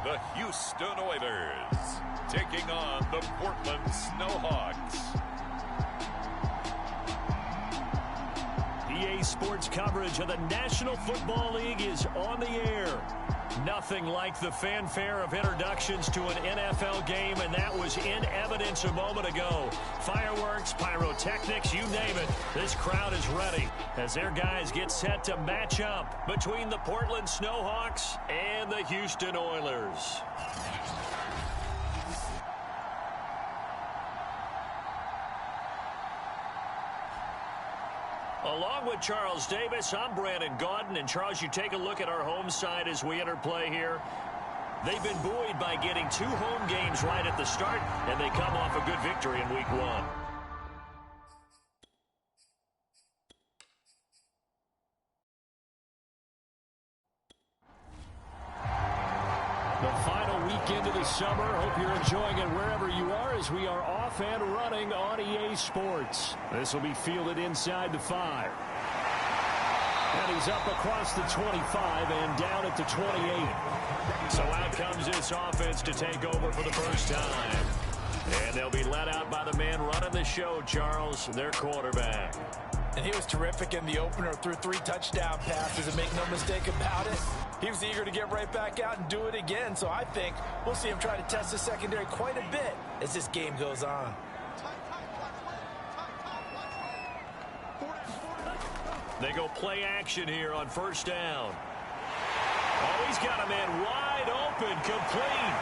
the Houston Oilers, taking on the Portland SnowHawks. EA Sports coverage of the National Football League is on the air. Nothing like the fanfare of introductions to an NFL game, and that was in evidence a moment ago. Fireworks, pyrotechnics, you name it. This crowd is ready as their guys get set to match up between the Portland SnowHawks and the Houston Oilers. Along with Charles Davis, I'm Brandon Gaudin. And Charles, you take a look at our home side as we enter play here. They've been buoyed by getting 2 home games right at the start, and they come off a good victory in Week 1. The final weekend of the summer. Hope you're enjoying it wherever you are as we are off and running on EA Sports. This will be fielded inside the 5. And he's up across the 25 and down at the 28. So out comes this offense to take over for the first time. And they'll be let out by the man running the show, Charles, their quarterback. And he was terrific in the opener, threw 3 touchdown passes, and make no mistake about it, he was eager to get right back out and do it again. So I think we'll see him try to test the secondary quite a bit as this game goes on. They go play action here on first down. Oh, he's got a man wide open, complete.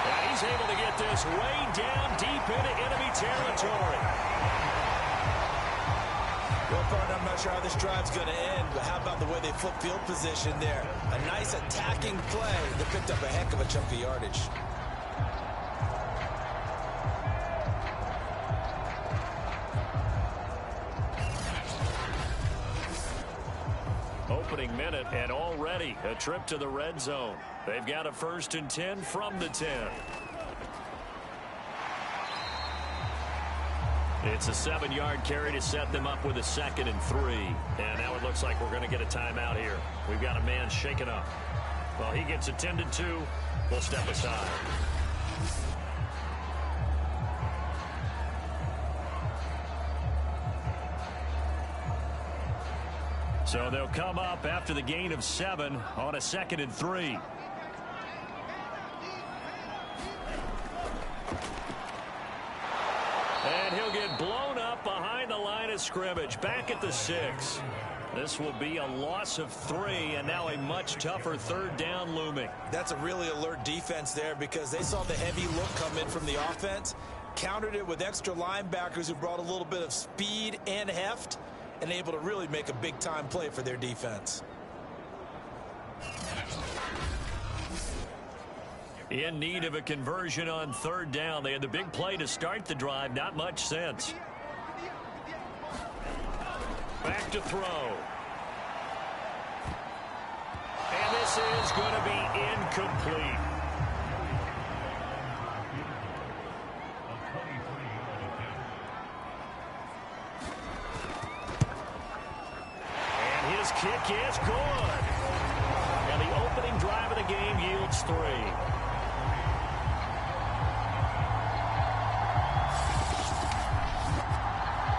And he's able to get this way down deep into enemy territory. Well, partner, I'm not sure how this drive's going to end, but how about the way they flip field position there? A nice attacking play that picked up a heck of a chunk of yardage. Opening minute, and already a trip to the red zone. They've got a 1st and 10 from the 10. It's a 7-yard carry to set them up with a 2nd and 3. And now it looks like we're going to get a timeout here. We've got a man shaken up. Well, he gets attended to. We'll step aside. So they'll come up after the gain of 7 on a 2nd and 3. And he'll get blown up behind the line of scrimmage, back at the 6. This will be a loss of 3, and now a much tougher 3rd down looming. That's a really alert defense there because they saw the heavy look come in from the offense, countered it with extra linebackers who brought a little bit of speed and heft, and able to really make a big-time play for their defense. In need of a conversion on 3rd down. They had the big play to start the drive. Not much sense. Back to throw. And this is going to be incomplete. And his kick is good. And the opening drive of the game yields 3.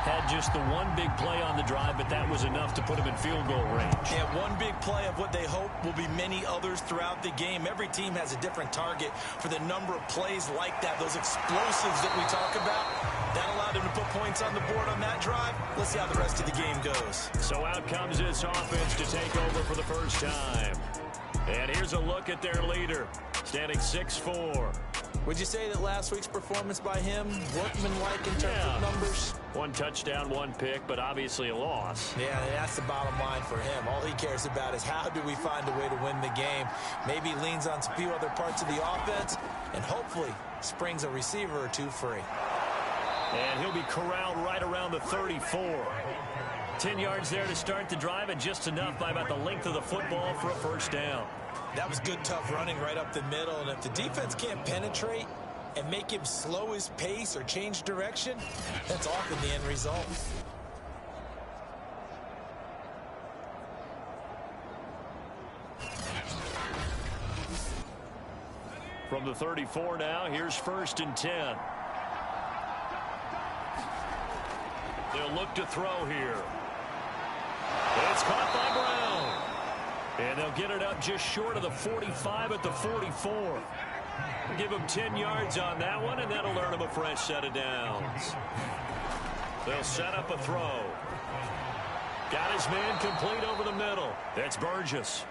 Had just the one big play on the drive, but that was enough to put him in field goal range. Yeah, one big play of what they hope will be many others throughout the game. Every team has a different target for the number of plays like that, those explosives that we talk about. That allowed him to put points on the board on that drive. Let's see how the rest of the game goes. So out comes this offense to take over for the first time. And here's a look at their leader, standing 6'4". Would you say that last week's performance by him, workmanlike in terms of numbers? 1 touchdown, 1 pick, but obviously a loss. Yeah, that's the bottom line for him. All he cares about is how do we find a way to win the game. Maybe leans on a few other parts of the offense, and hopefully springs a receiver or 2 free. And he'll be corralled right around the 34. 10 yards there to start the drive, and just enough by about the length of the football for a first down. That was good, tough running right up the middle, and if the defense can't penetrate and make him slow his pace or change direction, that's often the end result. From the 34 now, here's 1st and 10. They'll look to throw here. It's caught by Brown. And they'll get it up just short of the 45 at the 44. Give him 10 yards on that one, and that'll earn him a fresh set of downs. They'll set up a throw. Got his man complete over the middle. That's Burgess.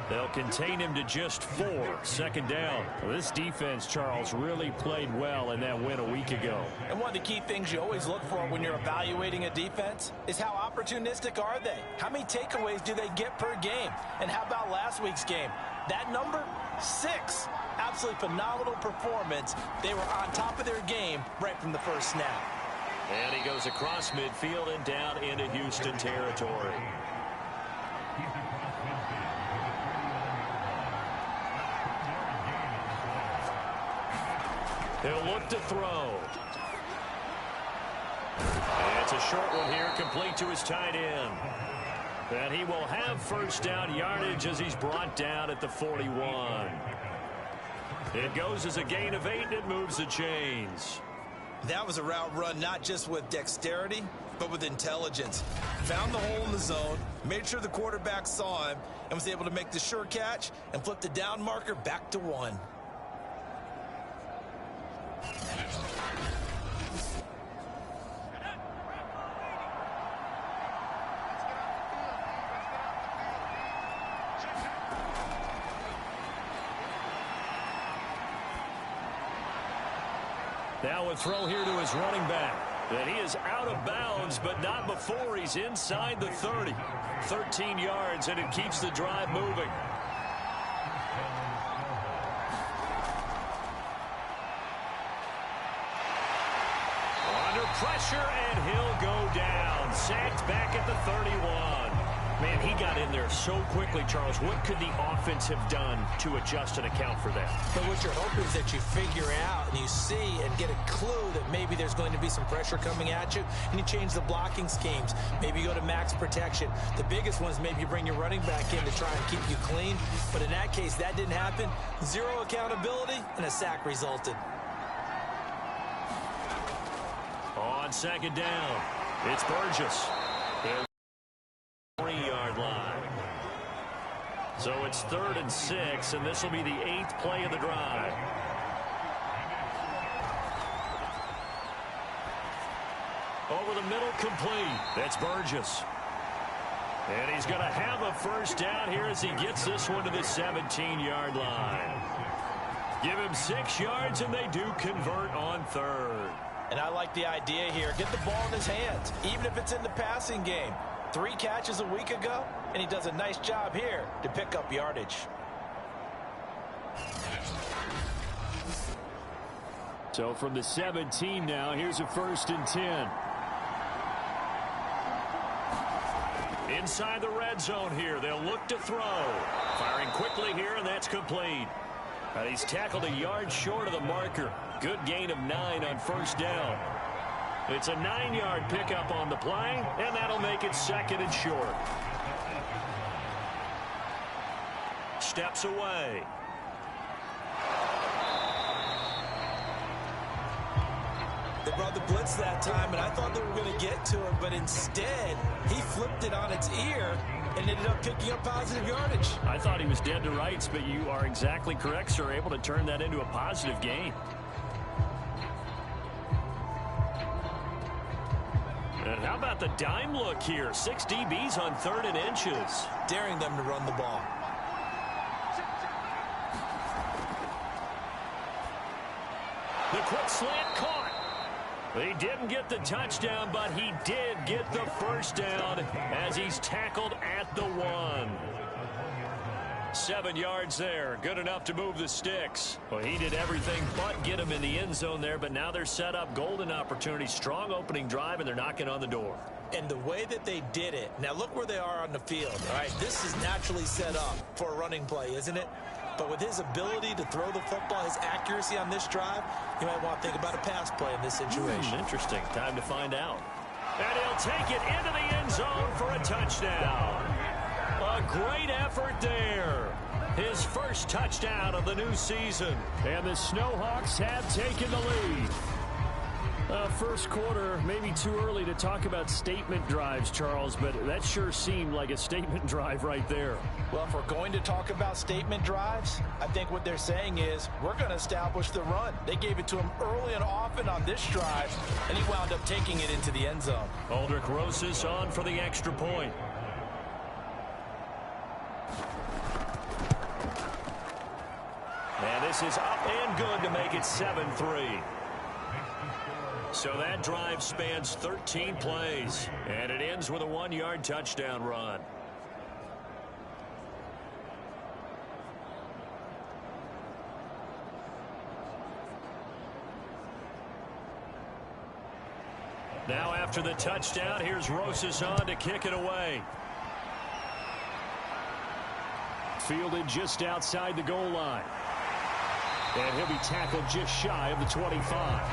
They'll contain him to just 4. 2nd down. Well, this defense, Charles, really played well in that win a week ago. And one of the key things you always look for when you're evaluating a defense is how opportunistic are they? How many takeaways do they get per game? And how about last week's game? That number, 6. Absolutely phenomenal performance. They were on top of their game right from the first snap. And he goes across midfield and down into Houston territory. He'll look to throw. And it's a short one here, complete to his tight end. And he will have 1st down yardage as he's brought down at the 41. It goes as a gain of 8, and it moves the chains. That was a route run not just with dexterity, but with intelligence. Found the hole in the zone, made sure the quarterback saw him, and was able to make the sure catch and flip the down marker back to 1. Now a throw here to his running back. And he is out of bounds, but not before he's inside the 30. 13 yards, and it keeps the drive moving. Under pressure, and he'll go down. Sacked back at the 31. Man, he got in there so quickly, Charles. What could the offense have done to adjust and account for that? But what you're hoping is that you figure out and you see and get a clue that maybe there's going to be some pressure coming at you, and you change the blocking schemes. Maybe you go to max protection. The biggest one is maybe you bring your running back in to try and keep you clean. But in that case, that didn't happen. 0 accountability, and a sack resulted. On 2nd down, it's Burgess. 3-yard line. So it's 3rd and 6, and this will be the 8th play of the drive. Over the middle, complete. That's Burgess. And he's going to have a 1st down here as he gets this one to the 17-yard line. Give him 6 yards, and they do convert on 3rd. And I like the idea here. Get the ball in his hands, even if it's in the passing game. 3 catches a week ago, and he does a nice job here to pick up yardage. So from the 17 now, here's a 1st and 10. Inside the red zone here, they'll look to throw. Firing quickly here, and that's complete. And he's tackled a yard short of the marker. Good gain of 9 on 1st down. It's a 9-yard pickup on the play, and that'll make it 2nd and short. Steps away. They brought the blitz that time, and I thought they were going to get to him, but instead, he flipped it on its ear and ended up picking up positive yardage. I thought he was dead to rights, but you are exactly correct, sir. Able to turn that into a positive gain. And how about the dime look here? 6 DBs on 3rd and inches. Daring them to run the ball. The quick slant caught. He didn't get the touchdown, but he did get the 1st down as he's tackled at the 1. 7 yards there. Good enough to move the sticks. Well, he did everything but get him in the end zone there, but now they're set up. Golden opportunity, strong opening drive, and they're knocking on the door. And the way that they did it, now look where they are on the field. All right, this is naturally set up for a running play, isn't it? But with his ability to throw the football, his accuracy on this drive, you might want to think about a pass play in this situation. Interesting. Time to find out. And he'll take it into the end zone for a touchdown. A great effort there. His his first touchdown of the new season. And the SnowHawks have taken the lead. First quarter, maybe too early to talk about statement drives, Charles, but that sure seemed like a statement drive right there. Well, if we're going to talk about statement drives, I think what they're saying is we're going to establish the run. They gave it to him early and often on this drive, and he wound up taking it into the end zone. Aldrich Rosas on for the extra point. And this is up and good to make it 7-3. So that drive spans 13 plays, and it ends with a 1-yard touchdown run. Now after the touchdown, here's Rosas on to kick it away. Fielded just outside the goal line. And he'll be tackled just shy of the 25.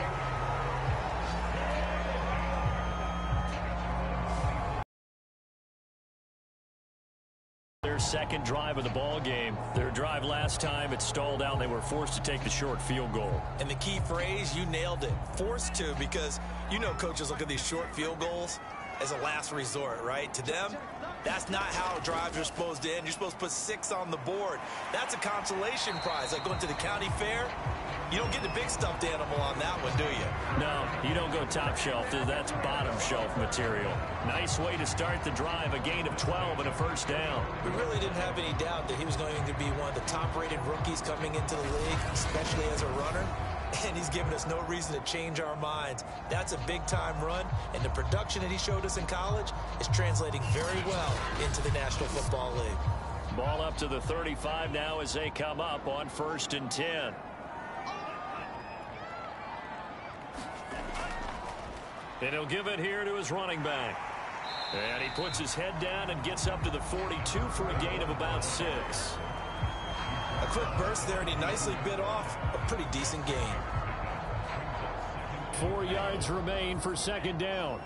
Second drive of the ball game. Their drive last time, it stalled out. They were forced to take the short field goal. And the key phrase, you nailed it. Forced to, because you know coaches look at these short field goals as a last resort, right? To them, that's not how drives are supposed to end. You're supposed to put 6 on the board. That's a consolation prize. Like going to the county fair, you don't get the big stuffed animal on that one, do you? No, you don't go top shelf. That's bottom shelf material. Nice way to start the drive. A gain of 12 and a first down. We really didn't have any doubt that he was going to be one of the top-rated rookies coming into the league, especially as a runner. And he's given us no reason to change our minds. That's a big-time run, and the production that he showed us in college is translating very well into the National Football League. Ball up to the 35 now as they come up on 1st and 10. And he'll give it here to his running back. And he puts his head down and gets up to the 42 for a gain of about 6. A quick burst there, and he nicely bit off a pretty decent gain. 4 yards remain for second down.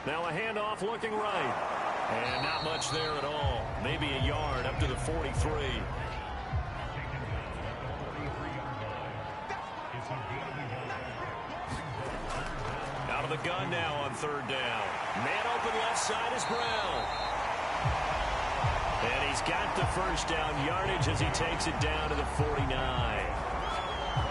Now a handoff looking right. And not much there at all. Maybe a yard up to the 43. Out of the gun now on 3rd down. Man open left side is Brown. And he's got the first down yardage as he takes it down to the 49.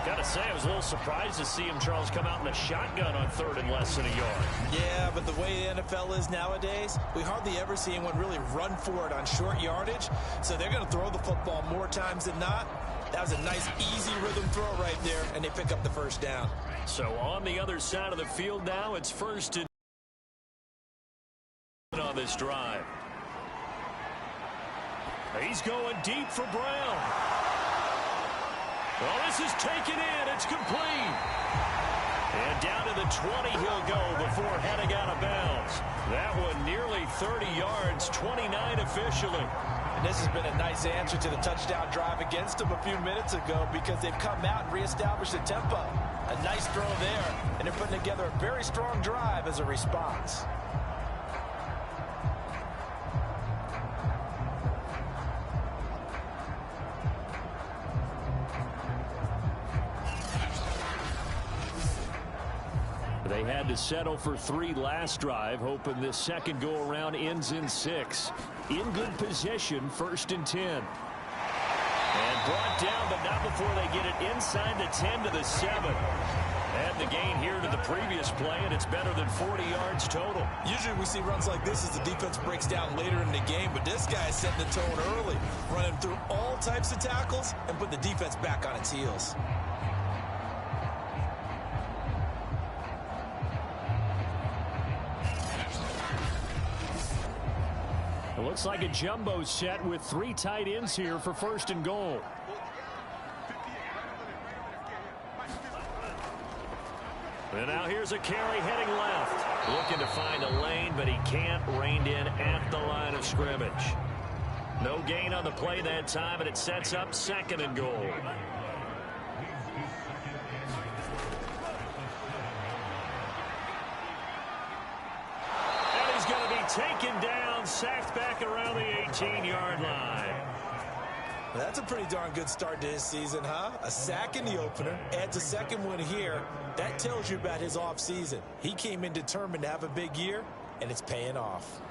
Gotta say, I was a little surprised to see him, Charles, come out in a shotgun on 3rd and less than a yard. Yeah, but the way the NFL is nowadays, we hardly ever see anyone really run for it on short yardage. So they're going to throw the football more times than not. That was a nice, easy rhythm throw right there, and they pick up the first down. So on the other side of the field now, it's 1st and on this drive. He's going deep for Brown. Well, this is taken in. It's complete. And down to the 20 he'll go before heading out of bounds. That one nearly 30 yards, 29 officially. And this has been a nice answer to the touchdown drive against them a few minutes ago, because they've come out and reestablished the tempo. A nice throw there, and they're putting together a very strong drive as a response. They had to settle for 3 last drive, hoping this second go-around ends in 6. In good position, 1st and 10. And brought down, but not before they get it inside the 10 to the 7. And the gain here to the previous play, and it's better than 40 yards total. Usually we see runs like this as the defense breaks down later in the game, but this guy is setting the tone early, running through all types of tackles and putting the defense back on its heels. It looks like a jumbo set with 3 tight ends here for 1st and goal. And now here's a carry heading left. Looking to find a lane, but he can't. Reined in at the line of scrimmage. No gain on the play that time, and it sets up 2nd and goal. And he's going to be taken down down, sacked back around the 18-yard line. Well, that's a pretty darn good start to his season, huh? A sack in the opener, adds a second one here. That tells you about his offseason. He came in determined to have a big year, and it's paying off.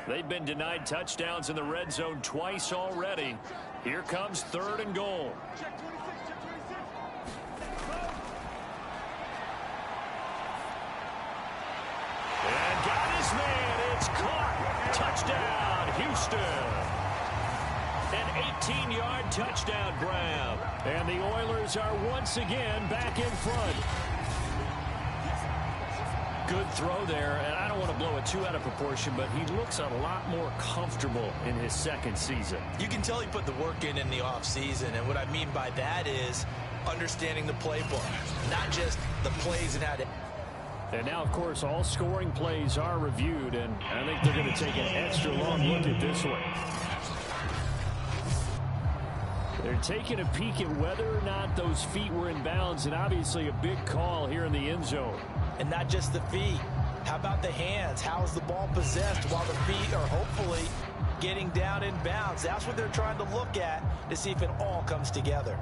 They've been denied touchdowns in the red zone twice already. Here comes 3rd and goal. And got his man. It's caught. Touchdown, Houston. An 18-yard touchdown grab. And the Oilers are once again back in front. Good throw there, and I don't want to blow it too out of proportion, but he looks a lot more comfortable in his second season. You can tell he put the work in the offseason, and what I mean by that is understanding the playbook, not just the plays and how to... And now, of course, all scoring plays are reviewed, and I think they're going to take an extra long look at this one. They're taking a peek at whether or not those feet were in bounds, and obviously a big call here in the end zone. And not just the feet. How about the hands? How is the ball possessed while the feet are hopefully getting down in bounds? That's what they're trying to look at to see if it all comes together.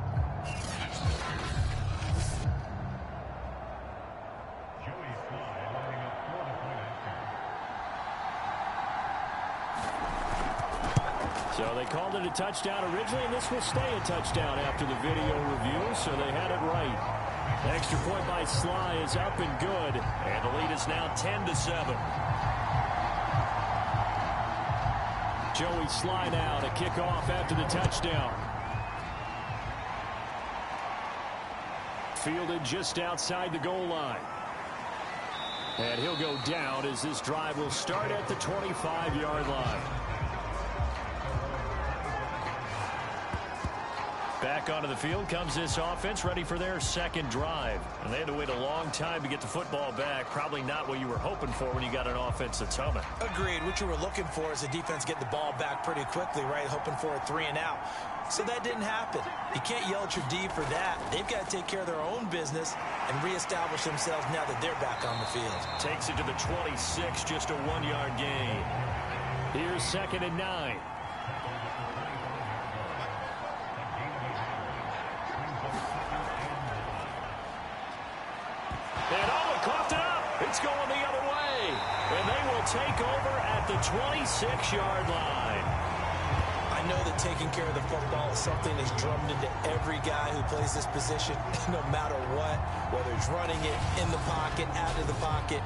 So they called it a touchdown originally, and this will stay a touchdown after the video review, so they had it right. Extra point by Sly is up and good, and the lead is now 10-7. Joey Sly now to kick off after the touchdown. Fielded just outside the goal line. And he'll go down as this drive will start at the 25-yard line. Back onto the field comes this offense, ready for their second drive. And they had to wait a long time to get the football back. Probably not what you were hoping for when you got an offense that's humming. Agreed. What you were looking for is the defense get the ball back pretty quickly, right? Hoping for a 3 and out. So that didn't happen. You can't yell at your D for that. They've got to take care of their own business and reestablish themselves now that they're back on the field. Takes it to the 26, just a 1-yard gain. Here's 2nd and 9. It's going the other way, and they will take over at the 26-yard line. I know that taking care of the football is something that's drummed into every guy who plays this position, no matter what, whether he's running it in the pocket, out of the pocket.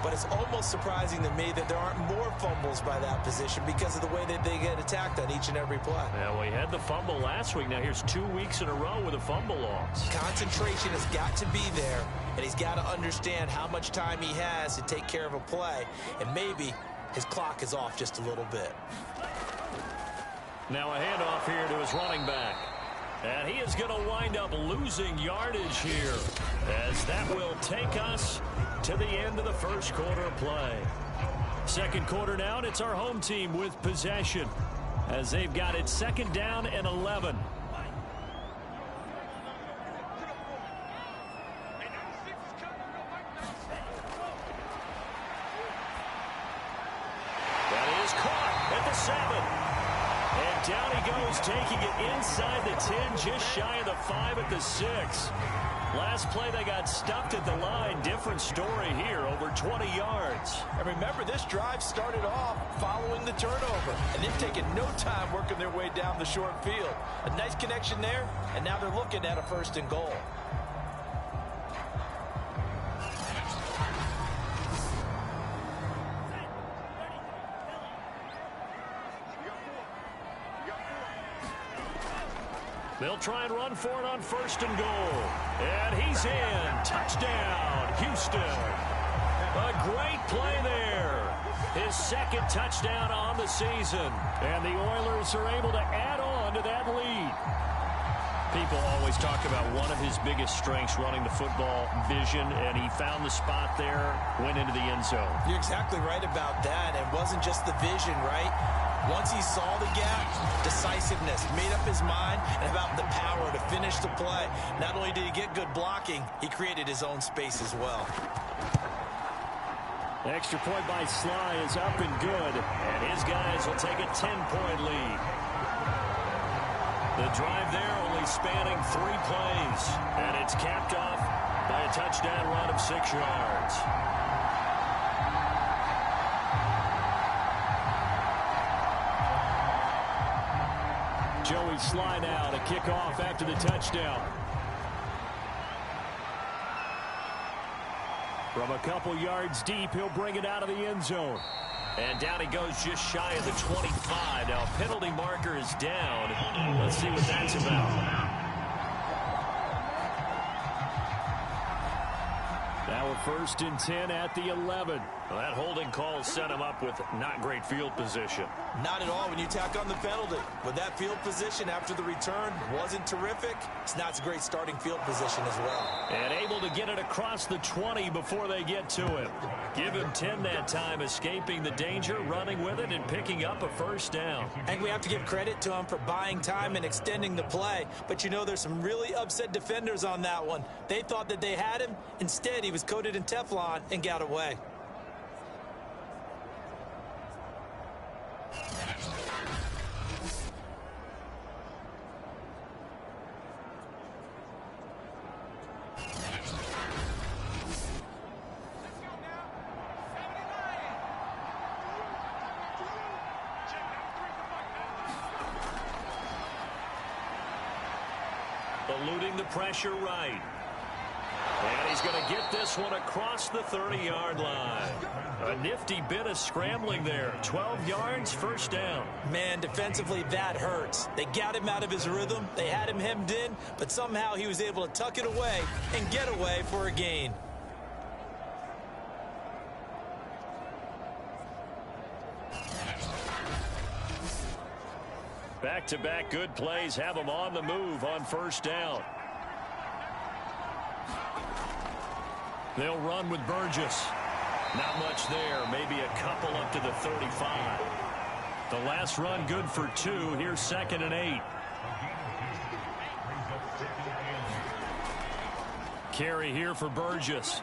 But it's almost surprising to me that there aren't more fumbles by that position because of the way that they get attacked on each and every play. Yeah, well, he had the fumble last week. Now here's 2 weeks in a row with a fumble loss. Concentration has got to be there, and he's got to understand how much time he has to take care of a play, and maybe his clock is off just a little bit. Now a handoff here to his running back. And he is going to wind up losing yardage here, as that will take us to the end of the first quarter of play. Second quarter now, and it's our home team with possession, as they've got it 2nd down and 11. That is caught at the 7. And down he goes, taking it inside the 10, just shy of the 5 at the 6. Last play, they got stuffed at the line. Different story here, over 20 yards. And remember, this drive started off following the turnover, and they've taken no time working their way down the short field. A nice connection there, and now they're looking at a 1st and goal. They'll try and run for it on 1st and goal. And he's in. Touchdown, Houston. A great play there. His 2nd touchdown on the season. And the Oilers are able to add on to that lead. People always talk about one of his biggest strengths running the football, vision, and he found the spot there, went into the end zone. You're exactly right about that. It wasn't just the vision, right? Once he saw the gap, decisiveness, made up his mind, and about the power to finish the play. Not only did he get good blocking, he created his own space as well. The extra point by Sly is up and good. And his guys will take a 10-point lead. The drive there only spanning 3 plays. And it's capped off by a touchdown run of 6 yards. Joey Sly now to kick off after the touchdown. From a couple yards deep, he'll bring it out of the end zone. And down he goes just shy of the 25. Now, penalty marker is down. Let's see what that's about. Now a 1st and 10 at the 11. Well, that holding call set him up with not great field position. Not at all when you tack on the penalty. With that field position after the return wasn't terrific, it's not a great starting field position as well. And able to get it across the 20 before they get to him. Give him 10 that time, escaping the danger, running with it, and picking up a 1st down. I think we have to give credit to him for buying time and extending the play. But, you know, there's some really upset defenders on that one. They thought that they had him. Instead, he was coated in Teflon and got away. Eluding the pressure right. And he's going to get this one across the 30-yard line. A nifty bit of scrambling there. 12 yards, 1st down. Man, defensively, that hurts. They got him out of his rhythm. They had him hemmed in, but somehow he was able to tuck it away and get away for a gain. Back-to-back good plays have him on the move on 1st down. They'll run with Burgess. Not much there. Maybe a couple up to the 35. The last run good for 2. Here's 2nd and 8. Carry here for Burgess.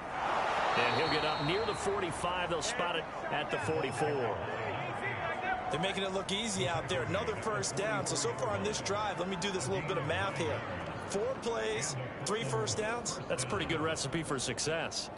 And he'll get up near the 45. They'll spot it at the 44. They're making it look easy out there. Another 1st down. So far on this drive, let me do this little bit of math here. 4 plays, 3 1st downs. That's a pretty good recipe for success.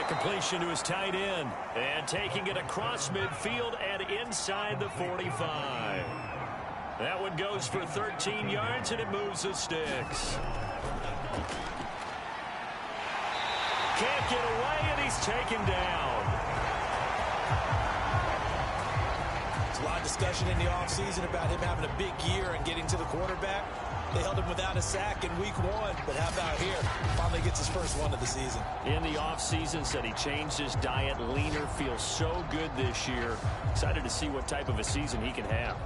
Completion to his tight end. And taking it across midfield and inside the 45. That one goes for 13 yards, and it moves the sticks. Can't get away, and he's taken down. There's a lot of discussion in the offseason about him having a big year and getting to the quarterback. They held him without a sack in week 1, but how about here? Finally gets his first one of the season. In the offseason, said he changed his diet, leaner, feels so good this year. Excited to see what type of a season he can have.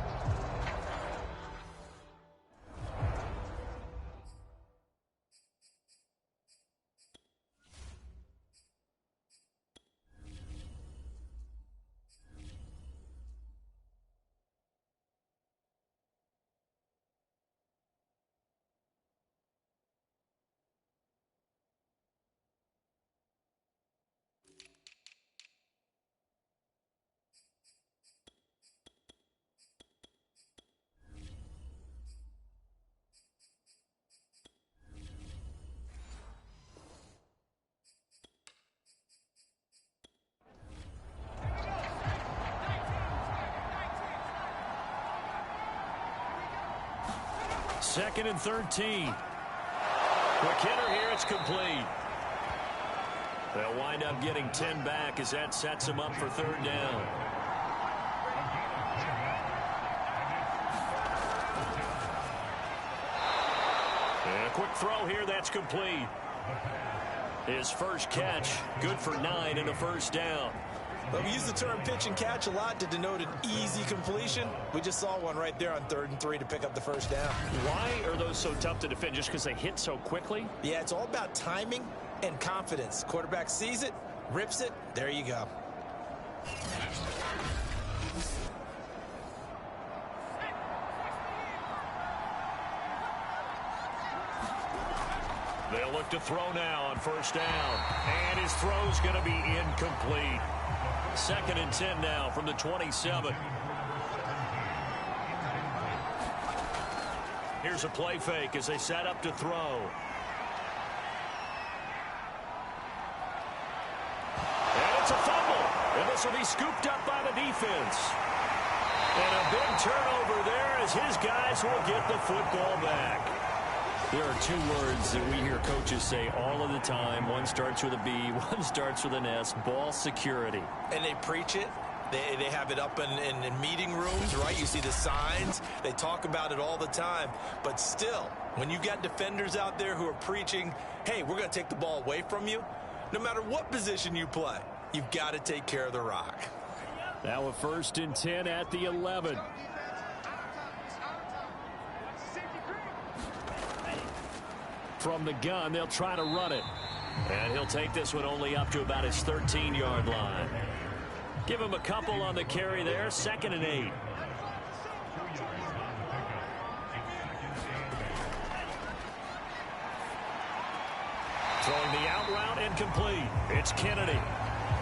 Second and 13. Quick hitter here. It's complete. They'll wind up getting 10 back as that sets them up for third down. And a quick throw here, that's complete. His first catch, good for 9 and a first down. But we use the term pitch and catch a lot to denote an easy completion. We just saw one right there on 3rd and 3 to pick up the first down. Why are those so tough to defend? Just because they hit so quickly? Yeah, it's all about timing and confidence. Quarterback sees it, rips it, there you go. They'll look to throw now on first down. And his throw's going to be incomplete. 2nd and 10 now from the 27. Here's a play fake as they set up to throw. And it's a fumble. And this will be scooped up by the defense. And a big turnover there as his guys will get the football back. There are 2 words that we hear coaches say all of the time. One starts with a B, one starts with an S. Ball security. And they preach it. They have it up in meeting rooms, right? You see the signs. They talk about it all the time. But still, when you've got defenders out there who are preaching, hey, we're going to take the ball away from you, no matter what position you play, you've got to take care of the rock. Now a 1st and 10 at the 11. From the gun, they'll try to run it. And he'll take this one only up to about his 13-yard line. Give him a couple on the carry there. 2nd and 8. Throwing the out route incomplete. It's Kennedy.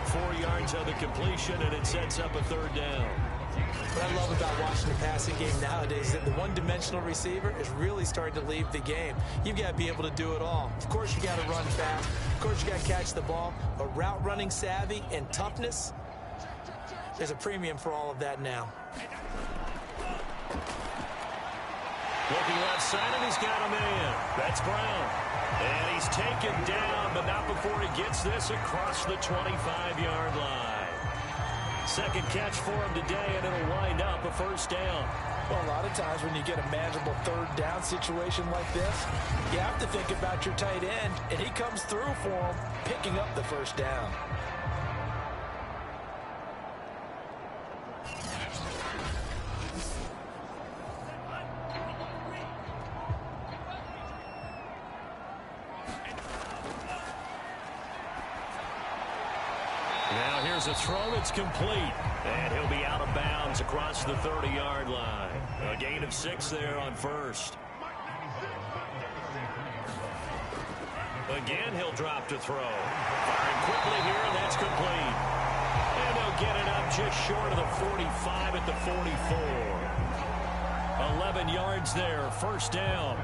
4 yards on the completion, and it sets up a 3rd down. What I love about watching the passing game nowadays is that the one-dimensional receiver is really starting to leave the game. You've got to be able to do it all. Of course, you got to run fast. Of course, you got to catch the ball. But route running savvy and toughness, there's a premium for all of that now. Looking left side, and he's got a man. That's Brown. And he's taken down, but not before he gets this across the 25-yard line. 2nd catch for him today, and it'll wind up a 1st down. Well, a lot of times when you get a manageable 3rd down situation like this, you have to think about your tight end, and he comes through for him, picking up the 1st down. Now here's a throw that's complete. And he'll be out of bounds across the 30-yard line. A gain of 6 there on 1st. Again, he'll drop to throw. Firing quickly here, and that's complete. And they'll get it up just short of the 45 at the 44. 11 yards there, 1st down.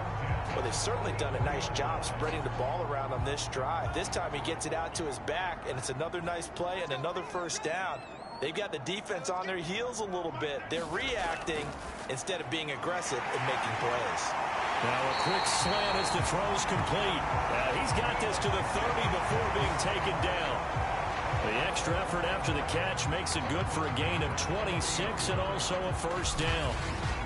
Well, they've certainly done a nice job spreading the ball around on this drive. This time he gets it out to his back, and it's another nice play and another 1st down. They've got the defense on their heels a little bit. They're reacting instead of being aggressive and making plays. Now a quick slant as the throw's complete. He's got this to the 30 before being taken down. The extra effort after the catch makes it good for a gain of 26 and also a 1st down.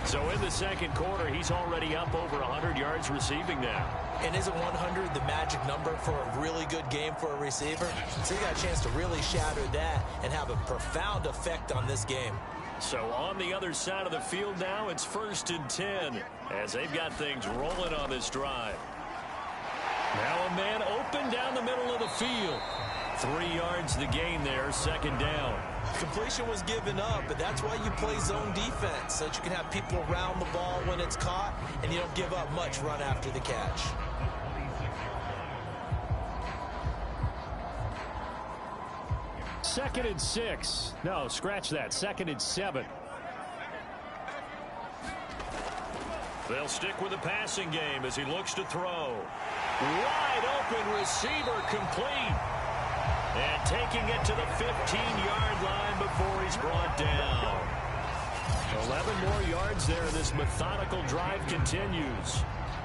So in the 2nd quarter, he's already up over 100 yards receiving now. And isn't 100 the magic number for a really good game for a receiver? So he got a chance to really shatter that and have a profound effect on this game. So on the other side of the field now, it's 1st and 10 as they've got things rolling on this drive. Now a man open down the middle of the field. 3 yards the gain there, 2nd down. Completion was given up, but that's why you play zone defense, so that you can have people around the ball when it's caught, and you don't give up much run after the catch. Second and 6. No, scratch that. 2nd and 7. They'll stick with the passing game as he looks to throw. Wide open receiver complete. And taking it to the 15-yard line before he's brought down. 11 more yards there. This methodical drive continues.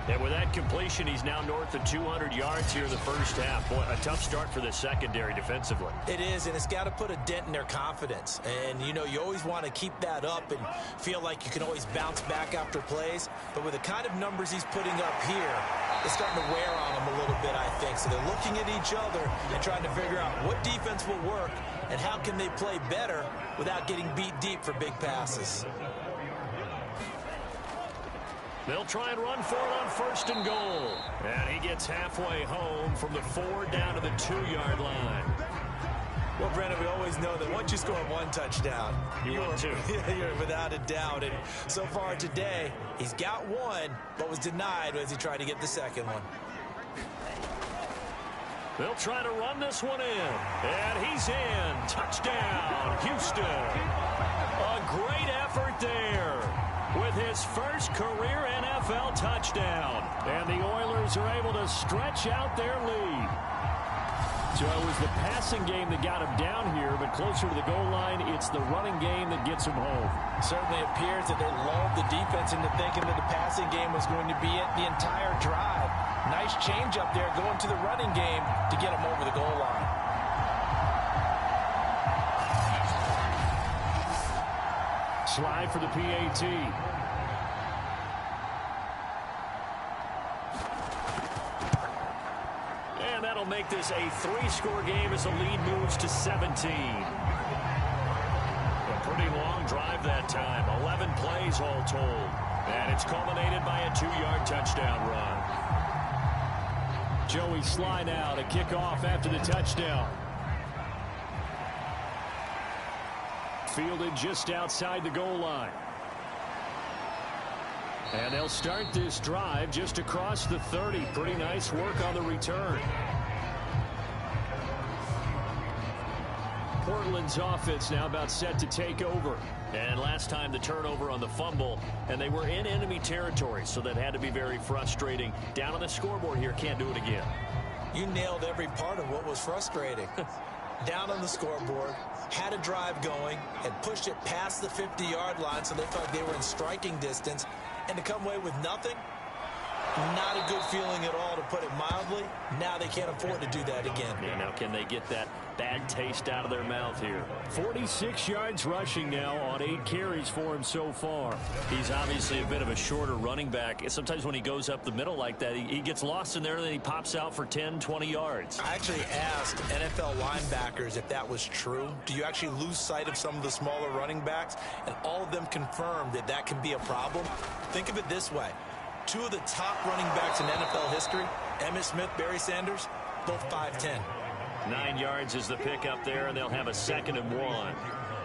And with that completion, he's now north of 200 yards here in the first half. Boy, a tough start for the secondary defensively. It is, and it's got to put a dent in their confidence. And, you know, you always want to keep that up and feel like you can always bounce back after plays. But with the kind of numbers he's putting up here, it's starting to wear on them a little bit, I think. So they're looking at each other and trying to figure out what defense will work and how can they play better without getting beat deep for big passes. They'll try and run for it on 1st and goal. And he gets halfway home from the 4 down to the 2-yard line. Well, Brandon, we always know that once you score one touchdown, you want two. You're without a doubt. And so far today, he's got one, but was denied as he tried to get the second one. They'll try to run this one in. And he's in. Touchdown, Houston. A great effort there with his first career NFL touchdown. And the Oilers are able to stretch out their lead. So it was the passing game that got him down here, but closer to the goal line, it's the running game that gets him home. Certainly appears that they lulled the defense into thinking that the passing game was going to be it the entire drive. Nice change up there going to the running game to get him over the goal line. Slide for the PAT. And that'll make this a 3-score game as the lead moves to 17. A pretty long drive that time. 11 plays all told. And it's culminated by a 2-yard touchdown run. Joey Sly now to kick off after the touchdown. Fielded just outside the goal line. And they'll start this drive just across the 30. Pretty nice work on the return. Portland's offense now about set to take over. And last time the turnover on the fumble, and they were in enemy territory, so that had to be very frustrating. Down on the scoreboard here, can't do it again. You nailed every part of what was frustrating. Down on the scoreboard, had a drive going, had pushed it past the 50-yard line so they felt they were in striking distance, and to come away with nothing, not a good feeling at all, to put it mildly. Now they can't afford to do that again. Yeah, now can they get that bad taste out of their mouth here? 46 yards rushing now on 8 carries for him so far. He's obviously a bit of a shorter running back. Sometimes when he goes up the middle like that, he gets lost in there, and then he pops out for 10, 20 yards. I actually asked NFL linebackers if that was true. Do you actually lose sight of some of the smaller running backs? And all of them confirmed that that can be a problem. Think of it this way. 2 of the top running backs in NFL history, Emmitt Smith, Barry Sanders, both 5'10". 9 yards is the pickup there, and they'll have a 2nd and 1.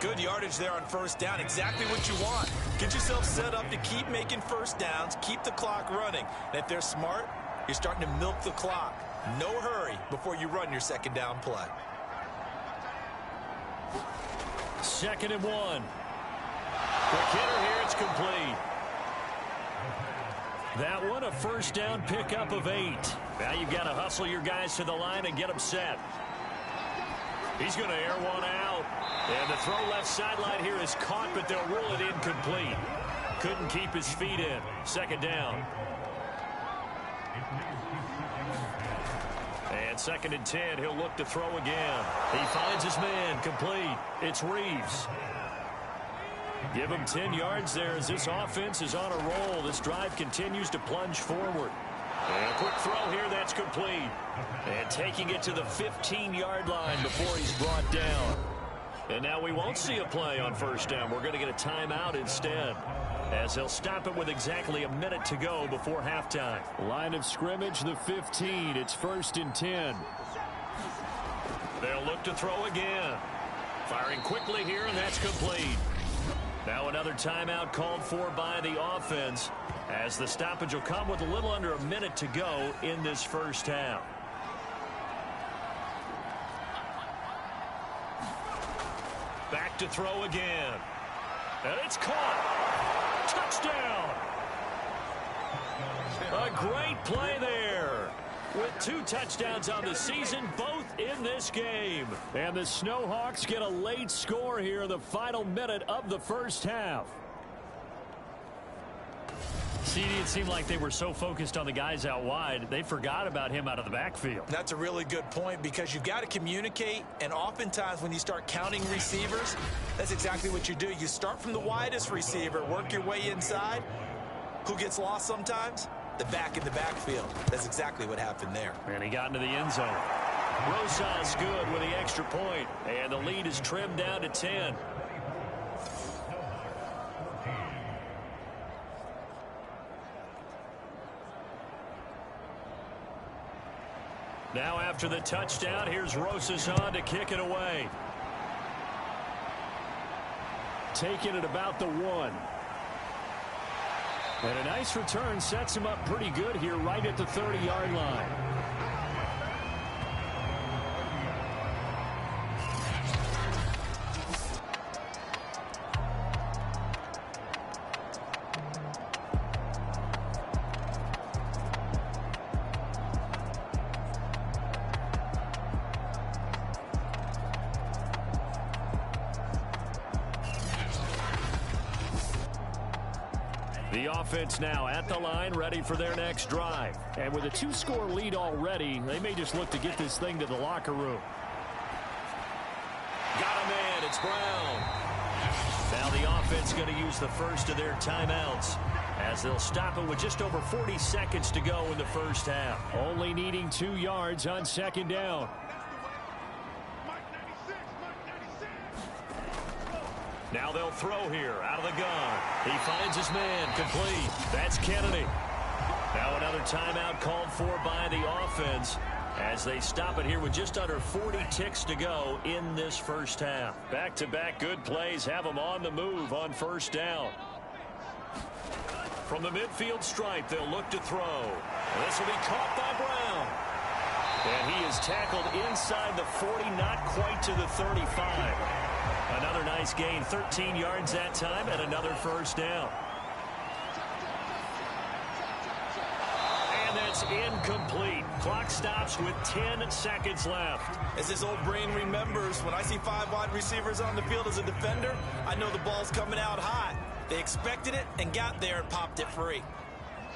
Good yardage there on 1st down. Exactly what you want. Get yourself set up to keep making 1st downs, keep the clock running. And if they're smart, you're starting to milk the clock. No hurry before you run your 2nd down play. 2nd and 1. Quick hitter here, it's complete. That one, a 1st down pickup of 8. Now you've got to hustle your guys to the line and get them set. He's going to air one out. And the throw left sideline here is caught, but they'll rule it incomplete. Couldn't keep his feet in. 2nd down. And 2nd and 10, he'll look to throw again. He finds his man, complete. It's Reeves. Give him 10 yards there as this offense is on a roll. This drive continues to plunge forward. And a quick throw here, that's complete. And taking it to the 15-yard line before he's brought down. And now we won't see a play on 1st down. We're going to get a timeout instead, as they'll stop it with exactly a minute to go before halftime. Line of scrimmage, the 15. It's 1st and 10. They'll look to throw again. Firing quickly here, and that's complete. Now another timeout called for by the offense, as the stoppage will come with a little under a minute to go in this 1st half. Back to throw again. And it's caught. Touchdown. A great play there. With 2 touchdowns on the season, both in this game. And the SnowHawks get a late score here in the final minute of the 1st half. CD, it seemed like they were so focused on the guys out wide, they forgot about him out of the backfield. That's a really good point because you've got to communicate, and oftentimes when you start counting receivers, that's exactly what you do. You start from the widest receiver, work your way inside. Who gets lost sometimes? The back in the backfield. That's exactly what happened there. And he got into the end zone. Rosas good with the extra point, and the lead is trimmed down to 10. Now after the touchdown, here's Rosas on to kick it away. Taking it about the 1. And a nice return sets him up pretty good here right at the 30-yard line. The offense now at the line, ready for their next drive. And with a 2-score lead already, they may just look to get this thing to the locker room. Got a man, it's Brown. Now the offense going to use the first of their timeouts as they'll stop it with just over 40 seconds to go in the first half. Only needing 2 yards on second down. Now they'll throw here out of the gun. He finds his man complete. That's Kennedy. Now another timeout called for by the offense as they stop it here with just under 40 ticks to go in this first half. Back-to-back good plays have them on the move on first down. From the midfield stripe, they'll look to throw. This will be caught by Brown. And he is tackled inside the 40, not quite to the 35. Another nice gain, 13 yards that time, and another first down. And that's incomplete. Clock stops with 10 seconds left. As this old brain remembers, when I see 5 wide receivers on the field as a defender, I know the ball's coming out hot. They expected it and got there and popped it free.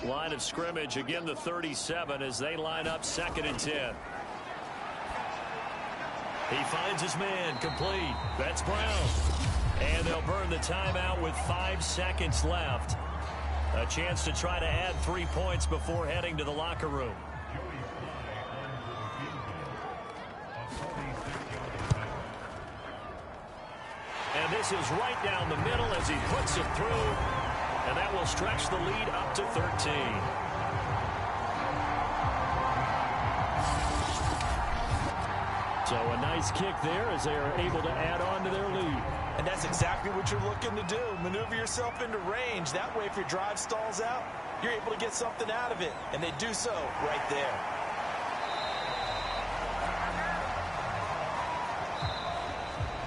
Line of scrimmage, again the 37 as they line up 2nd and 10. He finds his man complete. That's Brown. And they'll burn the timeout with 5 seconds left. A chance to try to add 3 points before heading to the locker room. And this is right down the middle as he puts it through. And that will stretch the lead up to 13. So a nice kick there as they are able to add on to their lead. And that's exactly what you're looking to do. Maneuver yourself into range. That way, if your drive stalls out, you're able to get something out of it. And they do so right there.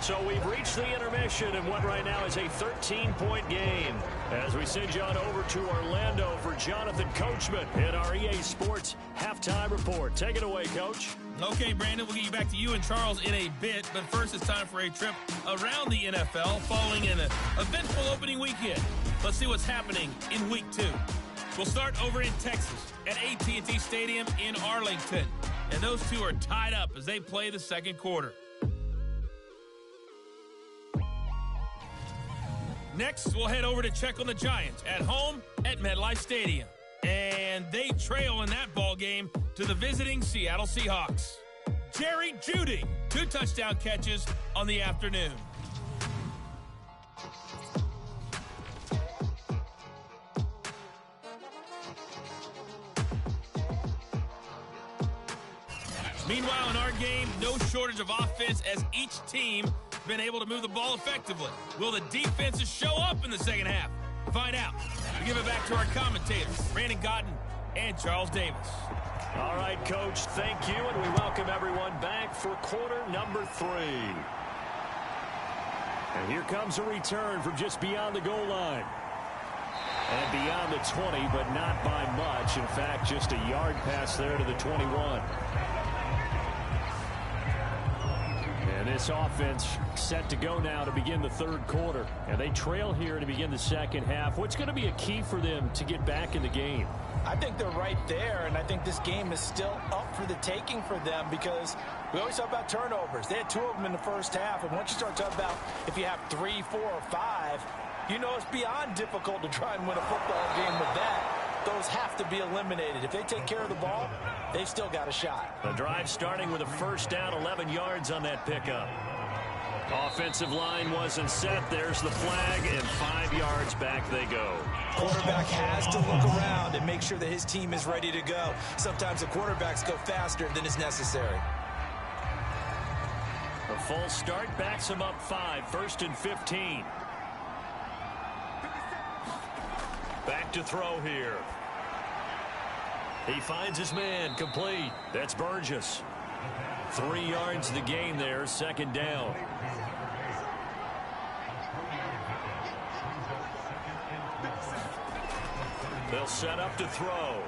So we've reached the intermission in what right now is a 13-point game. As we send you on over to Orlando for Jonathan Coachman in our EA Sports Halftime Report. Take it away, Coach. Okay, Brandon, we'll get you back to you and Charles in a bit. But first, it's time for a trip around the NFL following an eventful opening weekend. Let's see what's happening in Week 2. We'll start over in Texas at AT&T Stadium in Arlington. And those two are tied up as they play the second quarter. Next, we'll head over to check on the Giants at home at MetLife Stadium. And they trail in that ball game to the visiting Seattle Seahawks. Jerry Jeudy, 2 touchdown catches on the afternoon. Meanwhile, in our game, no shortage of offense as each team been able to move the ball effectively. Will the defenses show up in the second half? Find out. We give it back to our commentators, Brandon Godden and Charles Davis. All right, Coach, thank you, and we welcome everyone back for quarter number 3. And here comes a return from just beyond the goal line. And beyond the 20, but not by much. In fact, just a yard pass there to the 21. And this This offense set to go now to begin the third quarter. And they trail here to begin the second half. What's going to be a key for them to get back in the game? I think they're right there, and I think this game is still up for the taking for them because we always talk about turnovers. They had 2 of them in the first half, and once you start talking about if you have 3, 4, or 5, you know it's beyond difficult to try and win a football game with that. Those have to be eliminated. If they take care of the ball, they've still got a shot. The drive starting with a first down, 11 yards on that pickup. Offensive line wasn't set. There's the flag, and 5 yards back they go. Quarterback has to look around and make sure that his team is ready to go. Sometimes the quarterbacks go faster than is necessary. A false start backs him up 5, 1st and 15. Back to throw here. He finds his man, complete. That's Burgess. 3 yards the gain there, 2nd down. They'll set up to throw.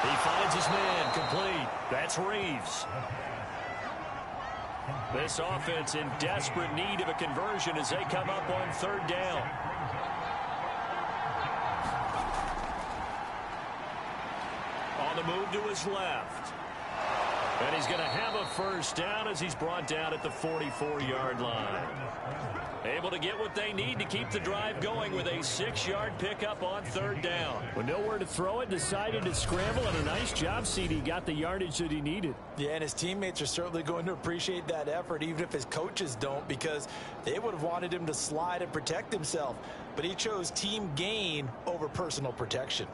He finds his man, complete. That's Reeves. This offense in desperate need of a conversion as they come up on 3rd down. On the move to his left. And he's going to have a first down as he's brought down at the 44-yard line. Able to get what they need to keep the drive going with a 6-yard pickup on 3rd down. With nowhere to throw it, decided to scramble, and a nice job, CD. Got the yardage that he needed. Yeah, and his teammates are certainly going to appreciate that effort, even if his coaches don't, because they would have wanted him to slide and protect himself. But he chose team gain over personal protection.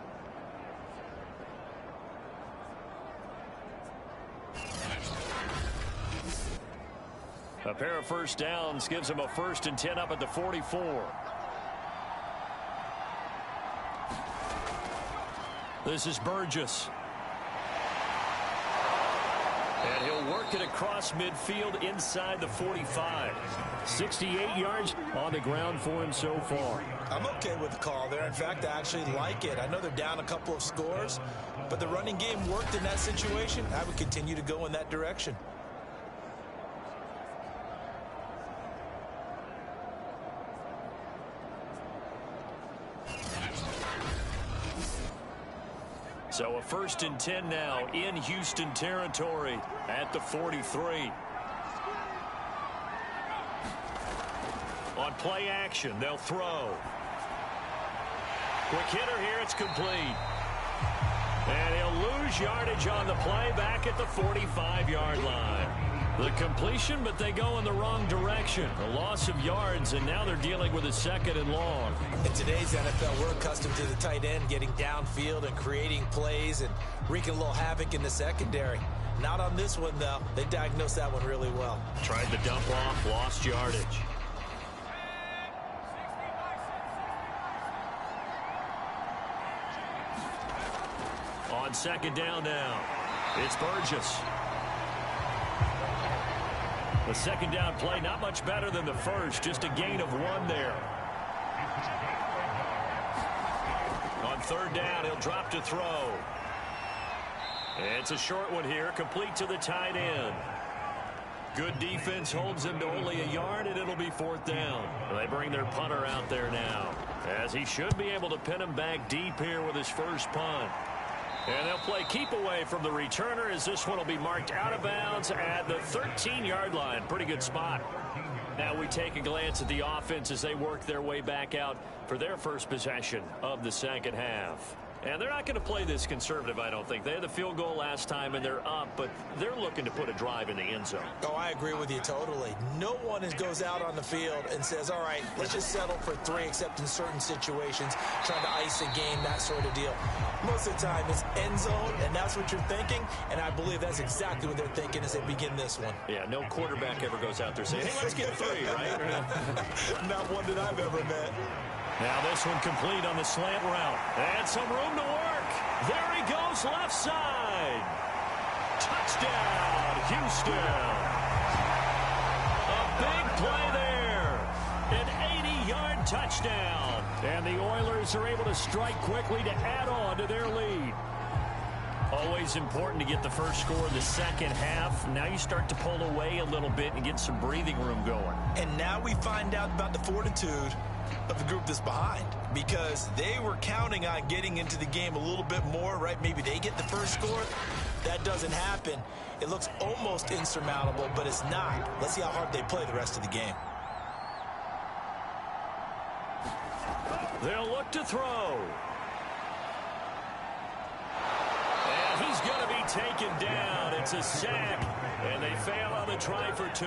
A pair of first downs gives him a 1st and 10 up at the 44. This is Burgess. And he'll work it across midfield inside the 45. 68 yards on the ground for him so far. I'm okay with the call there. In fact, I actually like it. I know they're down a couple of scores, but the running game worked in that situation. I would continue to go in that direction. So a 1st and 10 now in Houston territory at the 43. On play action, they'll throw. Quick hitter here, it's complete. And he'll lose yardage on the play back at the 45-yard line. The completion, but they go in the wrong direction. A loss of yards, and now they're dealing with a 2nd and long. In today's NFL, we're accustomed to the tight end getting downfield and creating plays and wreaking a little havoc in the secondary. Not on this one, though. They diagnosed that one really well. Tried to dump off, lost yardage. On 2nd down now, it's Burgess. The 2nd down play, not much better than the first, just a gain of 1 there. On 3rd down, he'll drop to throw. It's a short one here, complete to the tight end. Good defense holds him to only a yard, and it'll be 4th down. They bring their punter out there now, as he should be able to pin him back deep here with his first punt. And they'll play keep away from the returner as this one will be marked out of bounds at the 13-yard line. Pretty good spot. Now we take a glance at the offense as they work their way back out for their first possession of the second half. And they're not going to play this conservative, I don't think. They had the field goal last time, and they're up, but they're looking to put a drive in the end zone. Oh, I agree with you totally. No one goes out on the field and says, all right, let's just settle for 3, except in certain situations, trying to ice a game, that sort of deal. Most of the time, it's end zone, and that's what you're thinking, and I believe that's exactly what they're thinking as they begin this one. Yeah, no quarterback ever goes out there saying, hey, let's get 3, right? Not one that I've ever met. Now this one complete on the slant route. And some room to work. There he goes, left side. Touchdown, Houston. A big play there. An 80-yard touchdown. And the Oilers are able to strike quickly to add on to their lead. Always important to get the first score in the second half. Now you start to pull away a little bit and get some breathing room going. And now we find out about the fortitude of the group that's behind, because they were counting on getting into the game a little bit more, right? Maybe they get the first score. That doesn't happen. It looks almost insurmountable, but it's not. Let's see how hard they play the rest of the game. They'll look to throw. And he's going to be taken down. It's a sack, and they fail on the try for 2.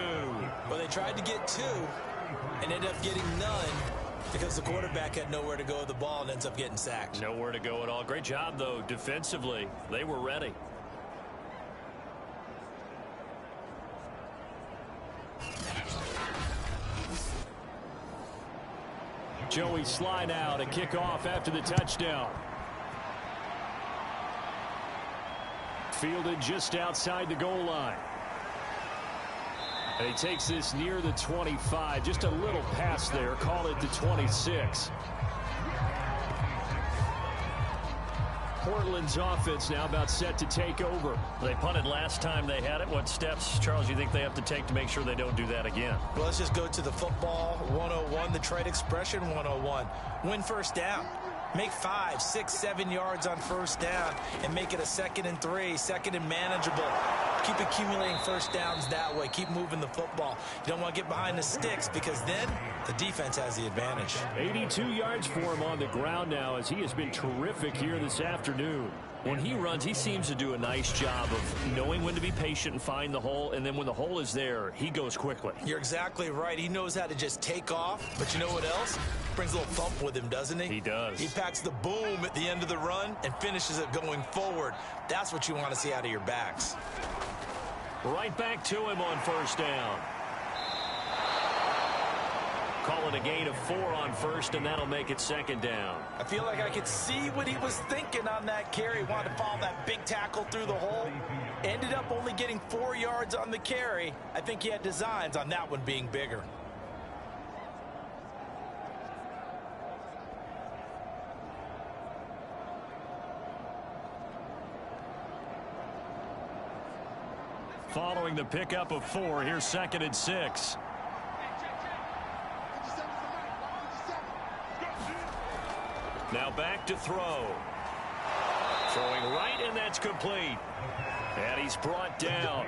Well, they tried to get 2 and ended up getting none because the quarterback had nowhere to go with the ball and ends up getting sacked. Nowhere to go at all. Great job, though, defensively. They were ready. Joey slide out, a kickoff after the touchdown. Fielded just outside the goal line. And he takes this near the 25. Just a little pass there. Call it the 26. Portland's offense now about set to take over. They punted last time they had it. What steps, Charles, you think they have to take to make sure they don't do that again? Well, let's just go to the football 101, the trade expression 101. Win first down. Make 5, 6, 7 yards on first down and make it a 2nd and 3, 2nd and manageable. Keep accumulating first downs that way. Keep moving the football. You don't want to get behind the sticks because then the defense has the advantage. 82 yards for him on the ground now as he has been terrific here this afternoon. When he runs, he seems to do a nice job of knowing when to be patient and find the hole, and then when the hole is there, he goes quickly. You're exactly right. He knows how to just take off, but you know what else? Brings a little thump with him, doesn't he? He does. He packs the boom at the end of the run and finishes it going forward. That's what you want to see out of your backs. Right back to him on first down. Call it a gain of 4 on first, and that'll make it 2nd down. I feel like I could see what he was thinking on that carry. Wanted to follow that big tackle through the hole. Ended up only getting 4 yards on the carry. I think he had designs on that one being bigger. Following the pickup of 4, here's 2nd and 6. Now back to throw. Throwing right, and that's complete. And he's brought down.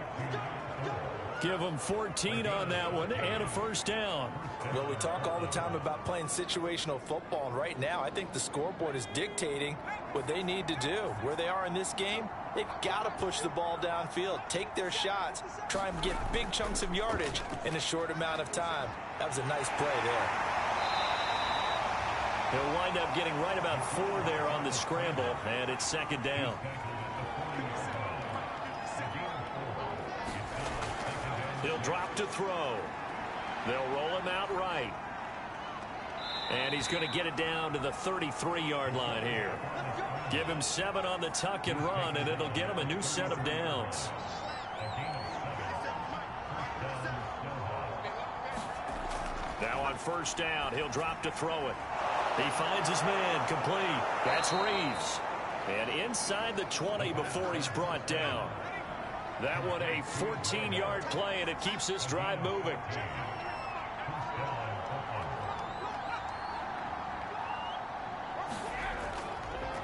Give him 14 on that one and a first down. Well, we talk all the time about playing situational football, and right now I think the scoreboard is dictating what they need to do. Where they are in this game, they've got to push the ball downfield, take their shots, try and get big chunks of yardage in a short amount of time. That was a nice play there. He'll wind up getting right about 4 there on the scramble, and it's 2nd down. He'll drop to throw. They'll roll him out right. And he's going to get it down to the 33-yard line here. Give him 7 on the tuck and run, and it'll get him a new set of downs. Now on first down, he'll drop to throw it. He finds his man, complete. That's Reeves. And inside the 20 before he's brought down. That one a 14-yard play, and it keeps this drive moving.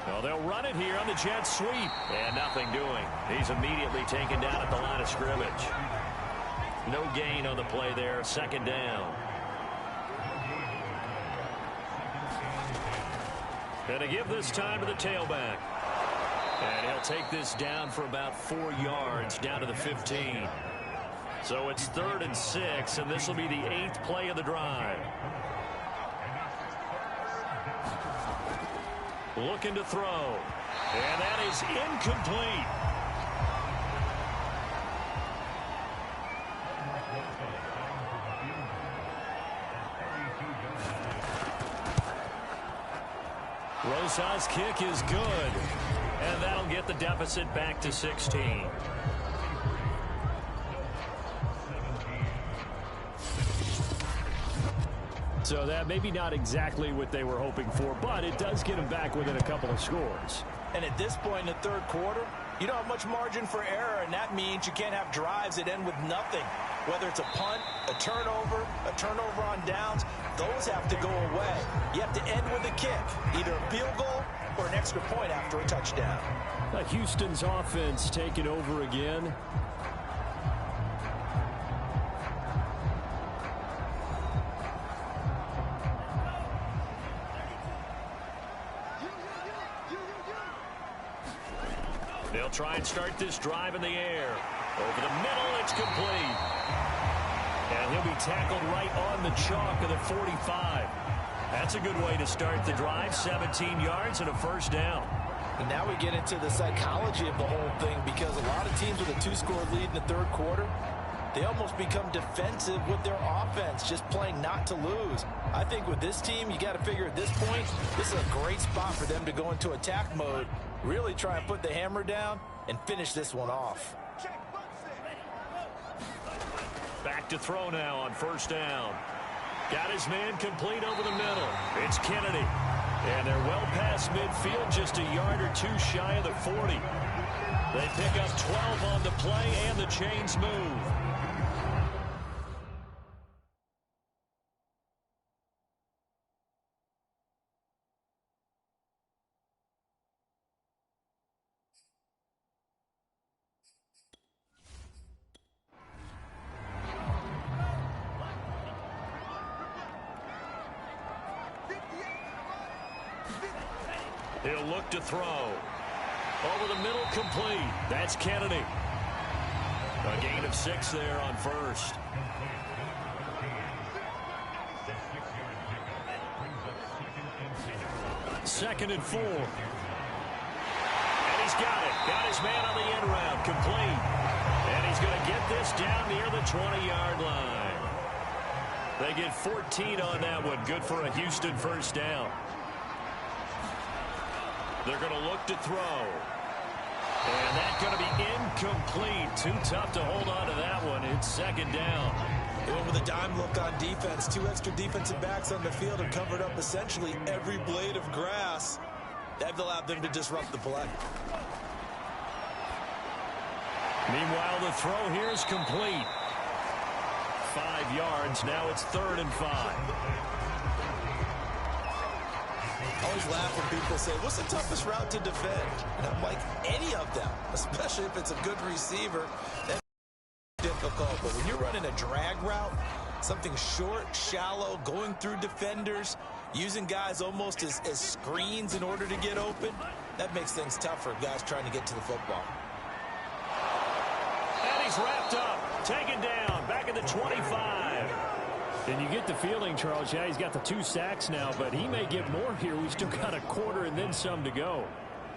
Well, they'll run it here on the jet sweep. And nothing doing. He's immediately taken down at the line of scrimmage. No gain on the play there, 2nd down. And to give this time to the tailback. And he'll take this down for about 4 yards, down to the 15. So it's 3rd and 6, and this will be the 8th play of the drive. Looking to throw. And that is incomplete. Rosas' kick is good. And that'll get the deficit back to 16. So that maybe not exactly what they were hoping for, but it does get them back within a couple of scores. And at this point in the 3rd quarter, you don't have much margin for error, and that means you can't have drives that end with nothing. Whether it's a punt, a turnover on downs, those have to go away. You have to end with a kick, either a field goal or an extra point after a touchdown. Houston's offense taking over again. They'll try and start this drive in the air. Over the middle, it's complete. And he'll be tackled right on the chalk of the 45. That's a good way to start the drive. 17 yards and a first down. And now we get into the psychology of the whole thing, because a lot of teams with a 2-score lead in the third quarter, they almost become defensive with their offense, just playing not to lose. I think with this team, you got to figure at this point, this is a great spot for them to go into attack mode, really try and put the hammer down and finish this one off. Back to throw now on first down. Got his man complete over the middle. It's Kennedy. And they're well past midfield, just a yard or two shy of the 40. They pick up 12 on the play, and the chains move. He'll look to throw. Over the middle, complete. That's Kennedy. A gain of 6 there on first. Second and 4. And he's got it. Got his man on the end route. Complete. And he's going to get this down near the 20-yard line. They get 14 on that one. Good for a Houston first down. They're going to look to throw. And that's going to be incomplete. Too tough to hold on to that one. It's second down. They went with a dime look on defense. 2 extra defensive backs on the field and covered up essentially every blade of grass. That allowed them to disrupt the play. Meanwhile, the throw here is complete. 5 yards. Now it's 3rd and 5. I always laugh when people say, what's the toughest route to defend? And I'm like, any of them, especially if it's a good receiver. That's difficult. But when you're running a drag route, something short, shallow, going through defenders, using guys almost as screens in order to get open, that makes things tough for guys trying to get to the football. And he's wrapped up, taken down, back at the 25. And you get the feeling, Charles, yeah, he's got the 2 sacks now, but he may get more here. We've still got a quarter and then some to go.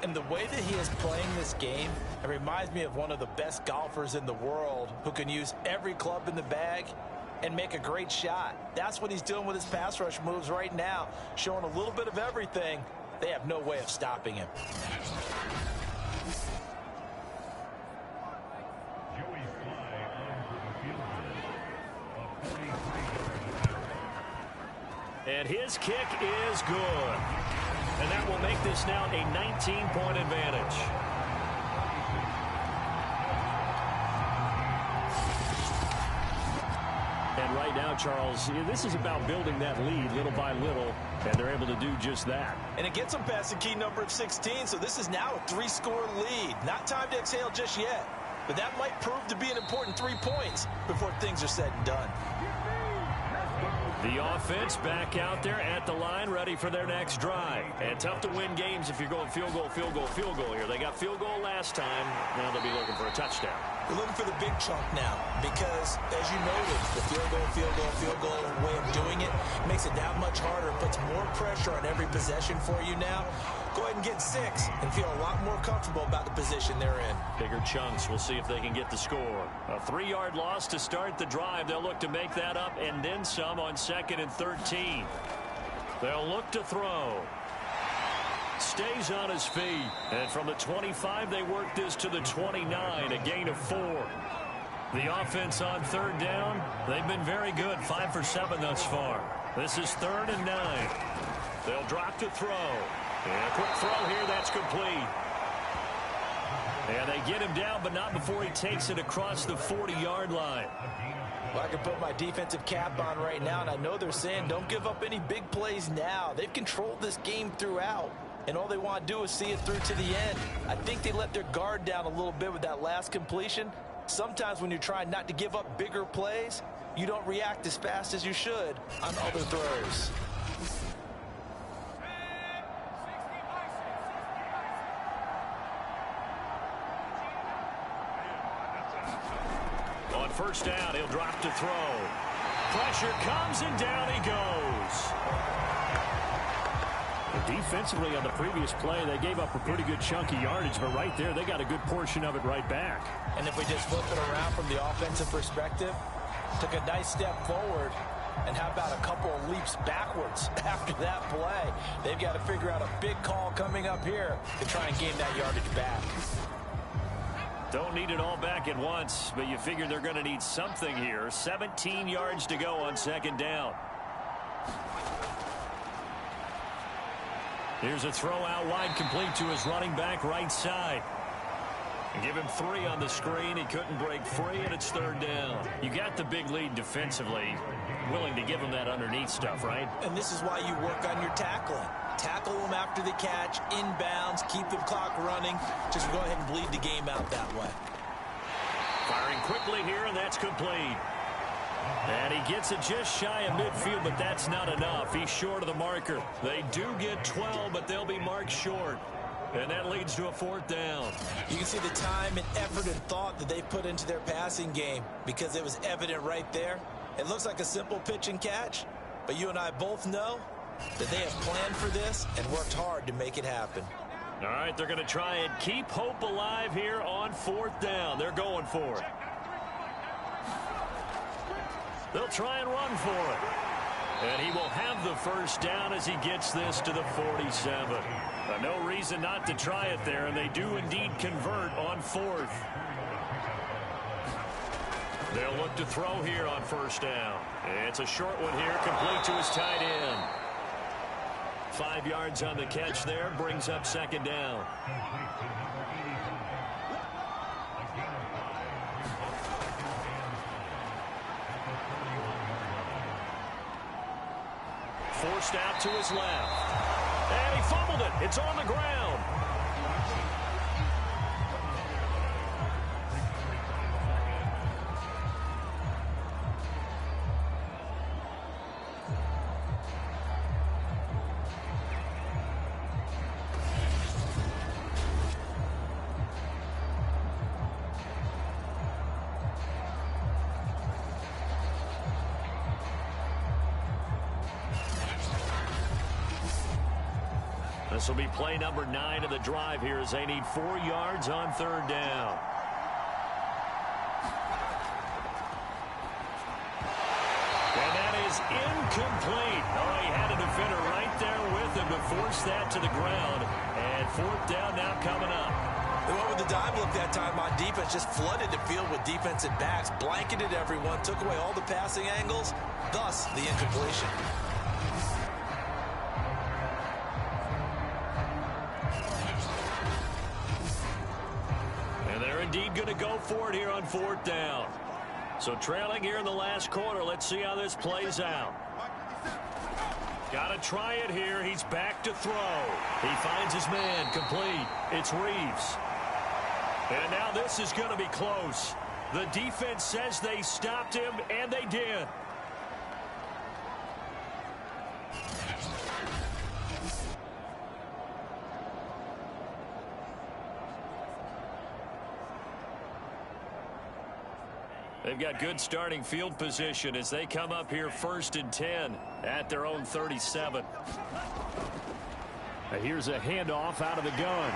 And the way that he is playing this game, it reminds me of one of the best golfers in the world who can use every club in the bag and make a great shot. That's what he's doing with his pass rush moves right now, showing a little bit of everything. They have no way of stopping him. And his kick is good. And that will make this now a 19-point advantage. And right now, Charles, this is about building that lead little by little, and they're able to do just that. And it gets them past the key number of 16, so this is now a 3-score lead. Not time to exhale just yet, but that might prove to be an important 3 points before things are said and done. The offense back out there at the line, ready for their next drive. And tough to win games if you're going field goal, field goal, field goal here. They got field goal last time. Now they'll be looking for a touchdown. They're looking for the big chunk now because, as you noted, the field goal way of doing it makes it that much harder. It puts more pressure on every possession for you now. Go ahead and get 6 and feel a lot more comfortable about the position they're in. Bigger chunks. We'll see if they can get the score. A 3-yard loss to start the drive. They'll look to make that up and then some on 2nd and 13. They'll look to throw. Stays on his feet. And from the 25, they work this to the 29, a gain of 4. The offense on 3rd down, they've been very good, 5 for 7 thus far. This is 3rd and 9. They'll drop to throw. And a quick throw here, that's complete. And they get him down, but not before he takes it across the 40-yard line. Well, I can put my defensive cap on right now, and I know they're saying don't give up any big plays now. They've controlled this game throughout, and all they want to do is see it through to the end. I think they let their guard down a little bit with that last completion. Sometimes when you're trying not to give up bigger plays, you don't react as fast as you should on other throws. On first down, he'll drop to throw. Pressure comes, and down he goes. Defensively on the previous play, they gave up a pretty good chunk of yardage, but right there, they got a good portion of it right back. And if we just flip it around from the offensive perspective, took a nice step forward, and how about a couple of leaps backwards after that play? They've got to figure out a big call coming up here to try and gain that yardage back. Don't need it all back at once, but you figure they're going to need something here. 17 yards to go on second down. Here's a throw out wide, complete to his running back right side. And give him 3 on the screen. He couldn't break free, and it's third down. You got the big lead defensively. Willing to give him that underneath stuff, right? And this is why you work on your tackling. Tackle them after the catch, inbounds, keep the clock running. Just go ahead and bleed the game out that way. Firing quickly here, and that's complete. And he gets it just shy of midfield, but that's not enough. He's short of the marker. They do get 12, but they'll be marked short. And that leads to a fourth down. You can see the time and effort and thought that they put into their passing game because it was evident right there. It looks like a simple pitch and catch, but you and I both know that they have planned for this and worked hard to make it happen. All right, they're going to try and keep hope alive here on fourth down. They're going for it. They'll try and run for it. And he will have the first down as he gets this to the 47. No reason not to try it there, and they do indeed convert on fourth. They'll look to throw here on first down. It's a short one here, complete to his tight end. 5 yards on the catch there, brings up second down. Forced out to his left. And he fumbled it. It's on the ground. This will be play number 9 of the drive here as they need 4 yards on third down. And that is incomplete. Oh, he had a defender right there with him to force that to the ground. And fourth down now coming up. They went with the dime look that time on defense, just flooded the field with defensive backs, blanketed everyone, took away all the passing angles, thus the incompletion. Indeed going to go for it here on fourth down. So trailing here in the last quarter. Let's see how this plays out. Got to try it here. He's back to throw. He finds his man. Complete. It's Reeves. And now this is going to be close. The defense says they stopped him, and they did. They've got good starting field position as they come up here 1st and 10 at their own 37. Here's a handoff out of the gun.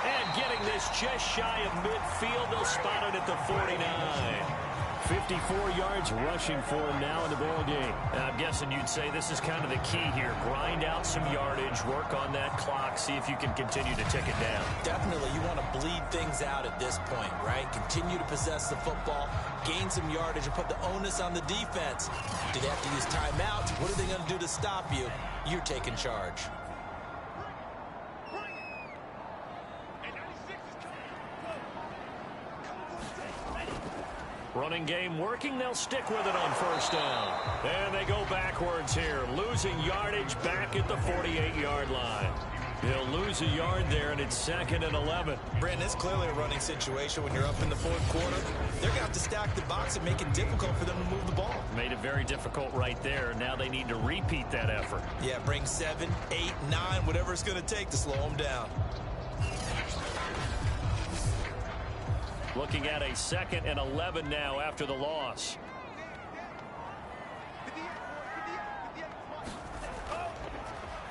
And getting this just shy of midfield, they'll spot it at the 49. 54 yards rushing for him now in the ball game. I'm guessing you'd say this is kind of the key here. Grind out some yardage, work on that clock, see if you can continue to tick it down. Definitely, you want to bleed things out at this point, right? Continue to possess the football, gain some yardage, and put the onus on the defense. Do they have to use timeouts? What are they going to do to stop you? You're taking charge. Running game working. They'll stick with it on first down. And they go backwards here, losing yardage back at the 48-yard line. He'll lose a yard there, and it's 2nd and 11. Brandon, it's clearly a running situation when you're up in the fourth quarter. They're going to have to stack the box and make it difficult for them to move the ball. Made it very difficult right there. Now they need to repeat that effort. Yeah, bring 7, 8, 9, whatever it's going to take to slow them down. Looking at a 2nd and 11 now after the loss.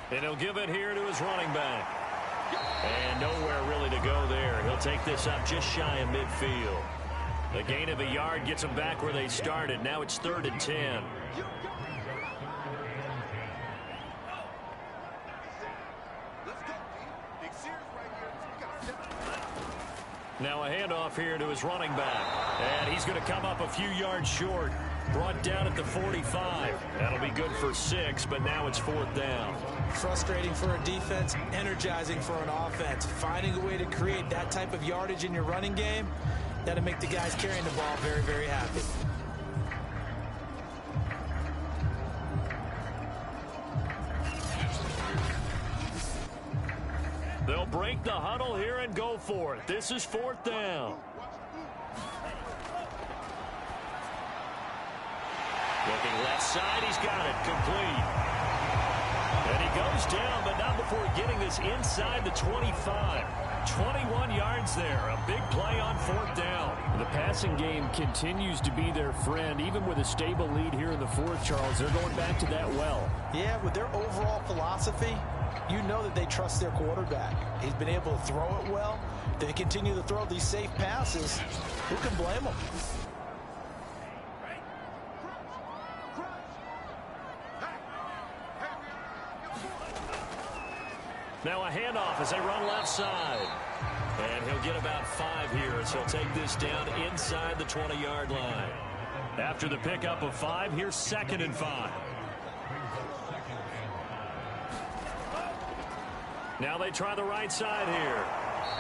And he'll give it here to his running back. And nowhere really to go there. He'll take this up just shy of midfield. The gain of a yard gets them back where they started. Now it's 3rd and 10. Now a handoff here to his running back. And he's going to come up a few yards short. Brought down at the 45. That'll be good for 6, but now it's 4th down. Frustrating for a defense, energizing for an offense. Finding a way to create that type of yardage in your running game, that'll make the guys carrying the ball very, very happy. They'll break the huddle here and go for it. This is 4th down. Looking left side, he's got it complete. And he goes down, but not before getting this inside the 25. 21 yards there. A big play on 4th down. The passing game continues to be their friend. Even with a stable lead here in the 4th, Charles, they're going back to that well. Yeah, with their overall philosophy, you know that they trust their quarterback. He's been able to throw it well. They continue to throw these safe passes. Who can blame them? Now a handoff as they run left side. And he'll get about 5 here as he'll take this down inside the 20-yard line. After the pickup of 5, here's 2nd and 5. Now they try the right side here.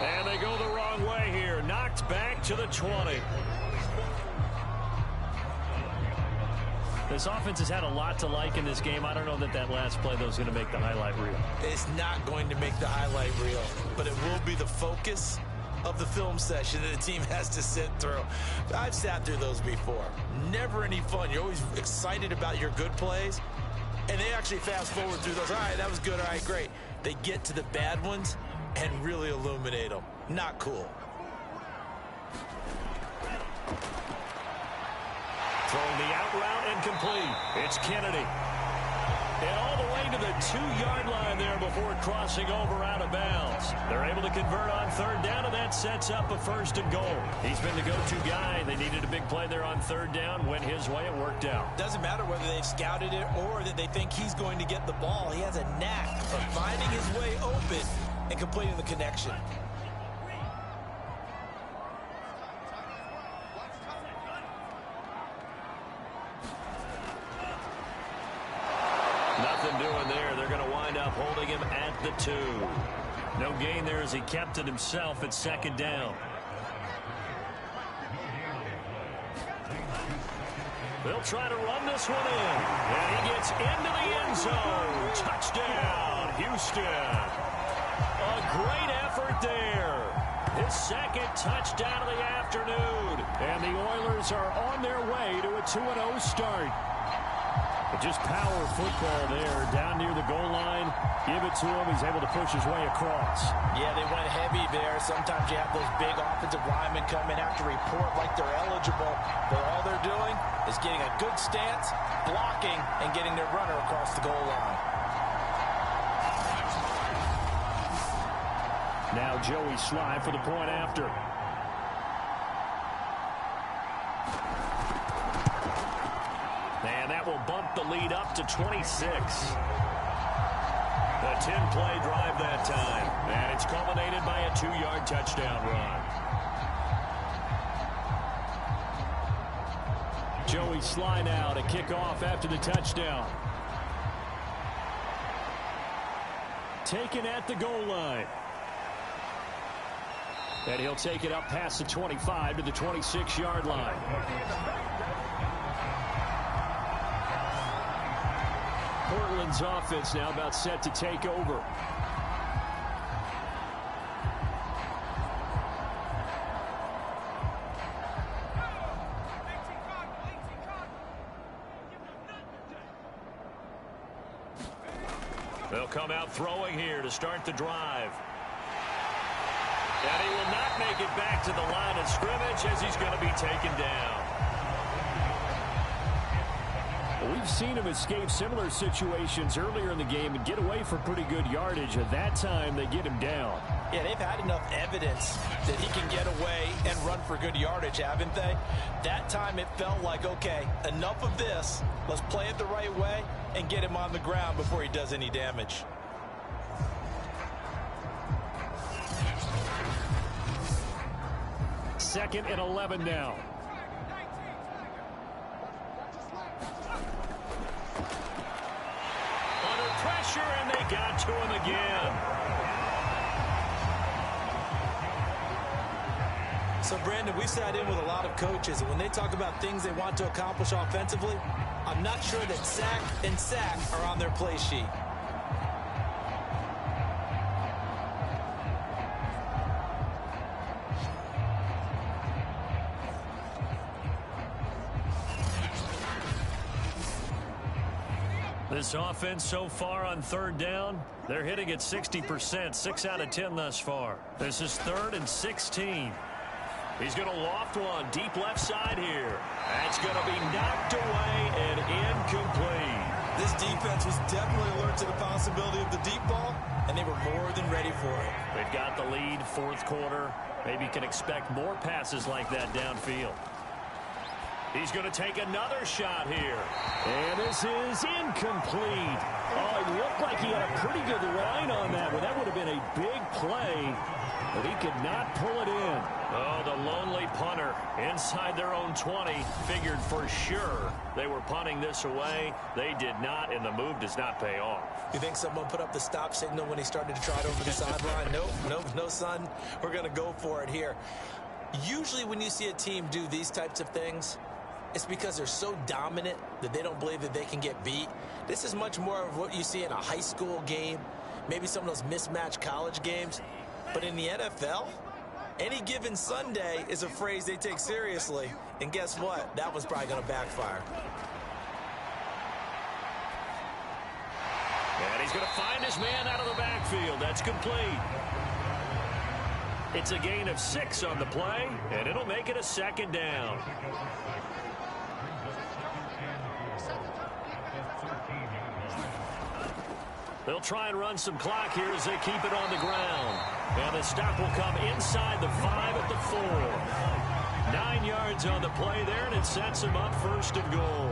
And they go the wrong way here. Knocked back to the 20. This offense has had a lot to like in this game. I don't know that that last play, though, is going to make the highlight reel. It's not going to make the highlight reel, but it will be the focus of the film session that the team has to sit through. I've sat through those before. Never any fun. You're always excited about your good plays, and they actually fast forward through those. All right, that was good. All right, great. They get to the bad ones and really illuminate them. Not cool. Throwing the out route and complete. It's Kennedy. And all the way to the 2-yard line there before crossing over out of bounds. They're able to convert on 3rd down, and that sets up a 1st and goal. He's been the go-to guy. They needed a big play there on 3rd down. Went his way. It worked out. Doesn't matter whether they've scouted it or that they think he's going to get the ball. He has a knack of finding his way open and completing the connection. Nothing doing there. They're going to wind up holding him at the 2. No gain there as he kept it himself at 2nd down. They'll try to run this one in. And he gets into the end zone. Touchdown, Houston. A great effort there. His 2nd touchdown of the afternoon. And the Oilers are on their way to a 2-0 start. But just power football there down near the goal line. Give it to him. He's able to push his way across. Yeah, they went heavy there. Sometimes you have those big offensive linemen come in after report like they're eligible. But all they're doing is getting a good stance, blocking, and getting their runner across the goal line. Now Joey Sly for the point after. And that will bump the lead up to 26. The 10-play drive that time. And it's culminated by a 2-yard touchdown run. Joey Sly now to kick off after the touchdown. Taken at the goal line. And he'll take it up past the 25 to the 26-yard line. Portland's offense now about set to take over. They'll come out throwing here to start the drive. And he will not make it back to the line of scrimmage as he's going to be taken down. We've seen him escape similar situations earlier in the game and get away for pretty good yardage. At that time, they get him down. Yeah, they've had enough evidence that he can get away and run for good yardage, haven't they? That time it felt like, okay, enough of this. Let's play it the right way and get him on the ground before he does any damage. Second and 11 now. Under pressure, and they got to him again. So, Brandon, we sat in with a lot of coaches, and when they talk about things they want to accomplish offensively, I'm not sure that sack and sack are on their play sheet. This offense so far on third down, they're hitting at 60%, 6 out of 10 thus far. This is 3rd and 16. He's going to loft one deep left side here. That's going to be knocked away and incomplete. This defense was definitely alert to the possibility of the deep ball, and they were more than ready for it. They've got the lead, 4th quarter. Maybe can expect more passes like that downfield. He's going to take another shot here. And this is incomplete. Oh, it looked like he had a pretty good line on that one. That would have been a big play, but he could not pull it in. Oh, the lonely punter inside their own 20 figured for sure they were punting this away. They did not, and the move does not pay off. You think someone put up the stop signal when he started to trot over the sideline? Nope, no, son. We're going to go for it here. Usually when you see a team do these types of things, it's because they're so dominant that they don't believe that they can get beat. This is much more of what you see in a high school game, maybe some of those mismatched college games. But in the NFL, any given Sunday is a phrase they take seriously. And guess what? That one's probably going to backfire. And he's going to find his man out of the backfield. That's complete. It's a gain of 6 on the play, and it'll make it a 2nd down. They'll try and run some clock here as they keep it on the ground. And the stop will come inside the 5 at the 4. 9 yards on the play there, and it sets them up 1st and goal.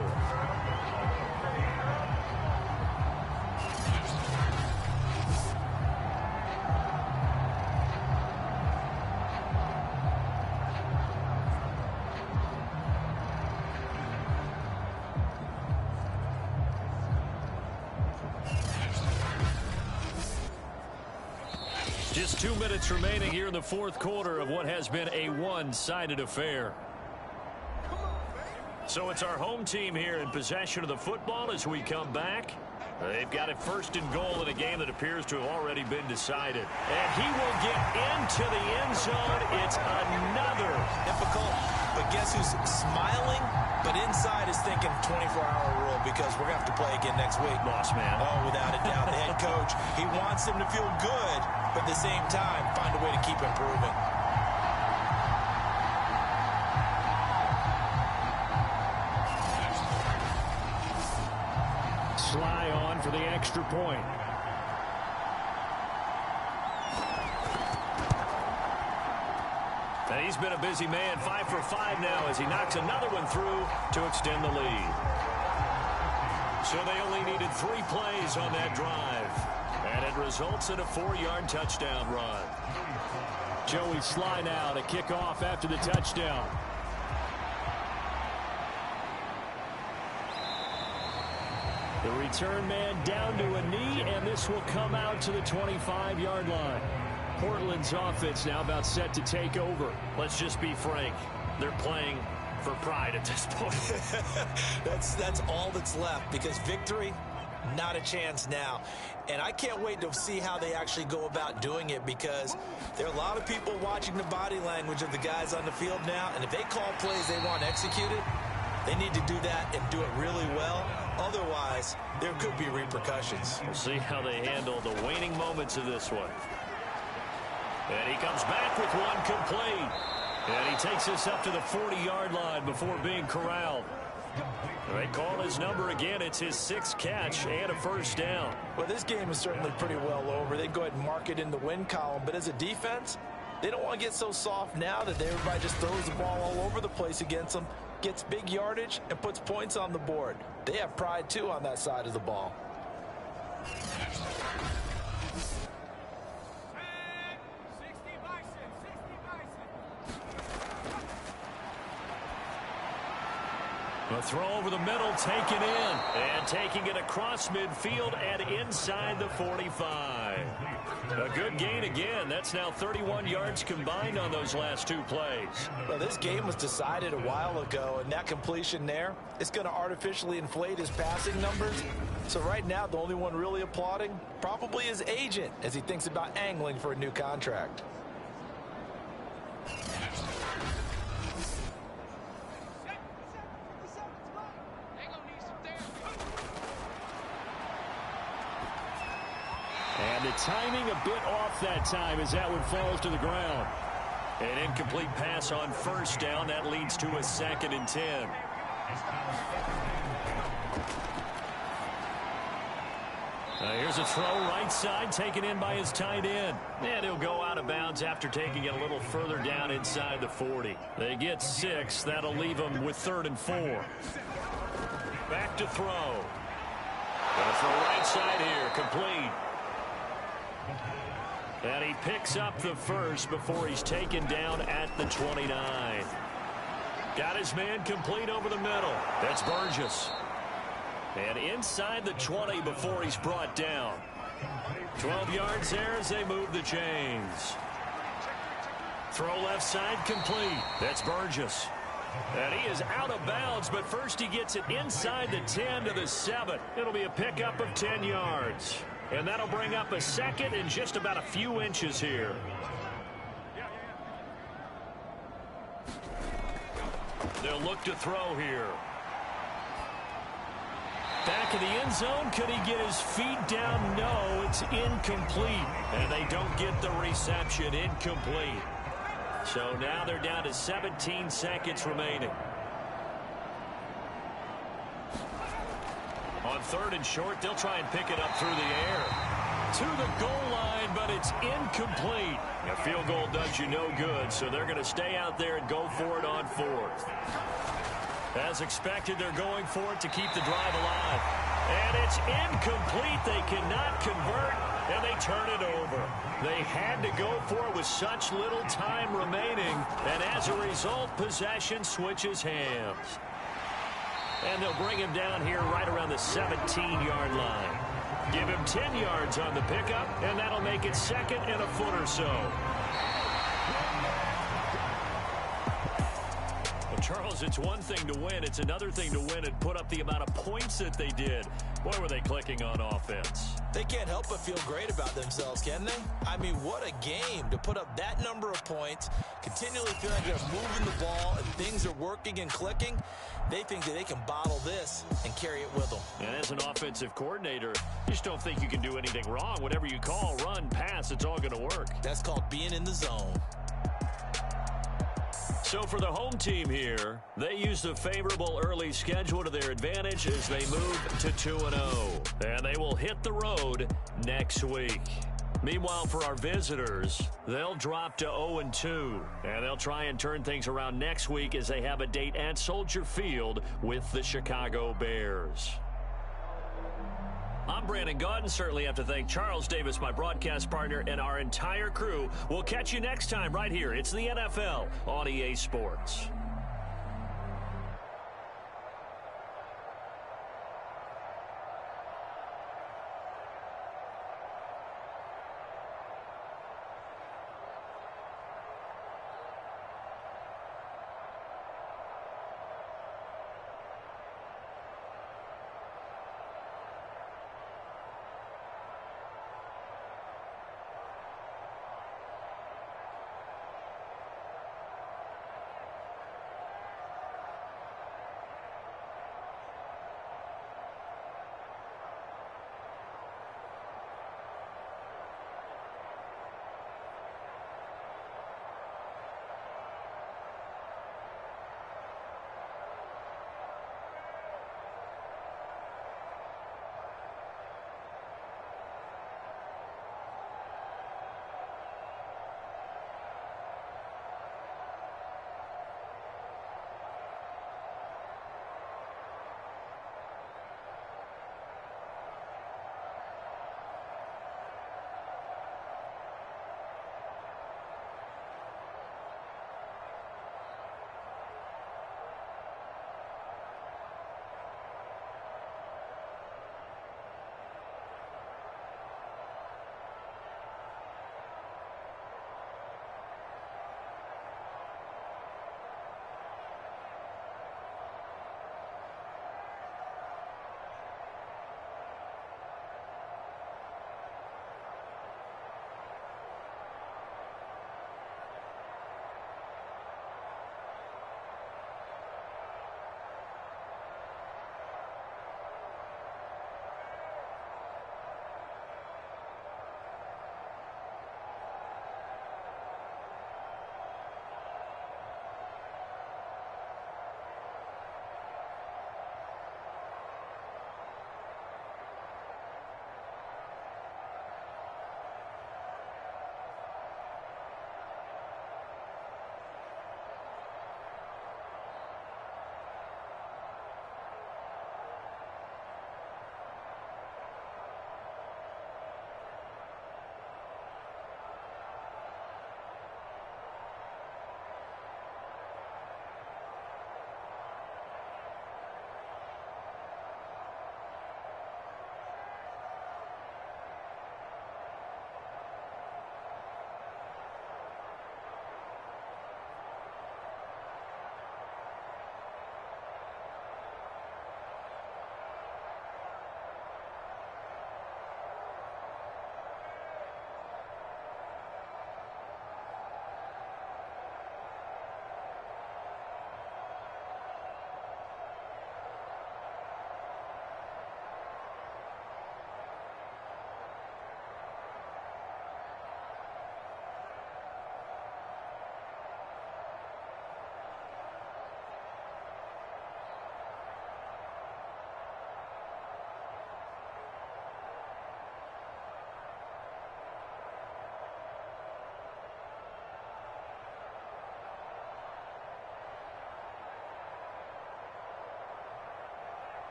Just 2 minutes remaining here in the 4th quarter of what has been a one-sided affair. So it's our home team here in possession of the football as we come back. They've got it 1st and goal in a game that appears to have already been decided. And he will get into the end zone. It's another difficult, but guess who's smiling? But inside is thinking 24-hour rule because we're going to have to play again next week. Lost man. Oh, without a doubt. The head coach, he wants them to feel good, but at the same time, find a way to keep improving. Sly on for the extra point. And he's been a busy man, 5 for 5 now as he knocks another one through to extend the lead. So they only needed 3 plays on that drive. And it results in a 4-yard touchdown run. Joey Sly now to kick off after the touchdown. The return man down to a knee, and this will come out to the 25-yard line. Portland's offense now about set to take over. Let's just be frank. They're playing for pride at this point. That's all that's left, because victory, not a chance now. And I can't wait to see how they actually go about doing it, because there are a lot of people watching the body language of the guys on the field now, and if they call plays they want executed, they need to do that and do it really well. Otherwise, there could be repercussions. We'll see how they handle the waning moments of this one. And he comes back with one complete. And he takes us up to the 40-yard line before being corralled. They call his number again. It's his 6th catch and a first down. Well, this game is certainly pretty well over. They go ahead and mark it in the win column. But as a defense, they don't want to get so soft now that everybody just throws the ball all over the place against them, gets big yardage, and puts points on the board. They have pride, too, on that side of the ball. A throw over the middle, taken in. And taking it across midfield and inside the 45. A good gain again. That's now 31 yards combined on those last 2 plays. Well, this game was decided a while ago, and that completion there, it's going to artificially inflate his passing numbers. So right now, the only one really applauding probably his agent as he thinks about angling for a new contract. And the timing a bit off that time as that one falls to the ground. An incomplete pass on first down. That leads to a 2nd and 10. Here's a throw right side taken in by his tight end. And he'll go out of bounds after taking it a little further down inside the 40. They get 6. That'll leave them with 3rd and 4. Back to throw. Gonna throw right side here. Complete. And he picks up the first before he's taken down at the 29. Got his man complete over the middle. That's Burgess. And inside the 20 before he's brought down. 12 yards there as they move the chains. Throw left side complete. That's Burgess. And he is out of bounds, but first he gets it inside the 10 to the 7. It'll be a pickup of 10 yards. And that'll bring up a 2nd and just about a few inches here. They'll look to throw here. Back of the end zone. Could he get his feet down? No, it's incomplete. And they don't get the reception. Incomplete. So now they're down to 17 seconds remaining. On 3rd and short, they'll try and pick it up through the air. To the goal line, but it's incomplete. A field goal does you no good, so they're going to stay out there and go for it on 4th. As expected, they're going for it to keep the drive alive. And it's incomplete. They cannot convert, and they turn it over. They had to go for it with such little time remaining, and as a result, possession switches hands. And they'll bring him down here right around the 17-yard line. Give him 10 yards on the pickup, and that'll make it 2nd and a foot or so. Well, Charles, it's one thing to win. It's another thing to win and put up the amount of points that they did. Boy, were they clicking on offense. They can't help but feel great about themselves, can they? I mean, what a game to put up that number of points, continually feel like they're moving the ball and things are working and clicking. They think that they can bottle this and carry it with them. And as an offensive coordinator, you just don't think you can do anything wrong. Whatever you call, run, pass, it's all going to work. That's called being in the zone. So for the home team here, they use the favorable early schedule to their advantage as they move to 2-0. And they will hit the road next week. Meanwhile, for our visitors, they'll drop to 0-2. And they'll try and turn things around next week as they have a date at Soldier Field with the Chicago Bears. I'm Brandon Gaudin. Certainly have to thank Charles Davis, my broadcast partner, and our entire crew. We'll catch you next time right here. It's the NFL on EA Sports.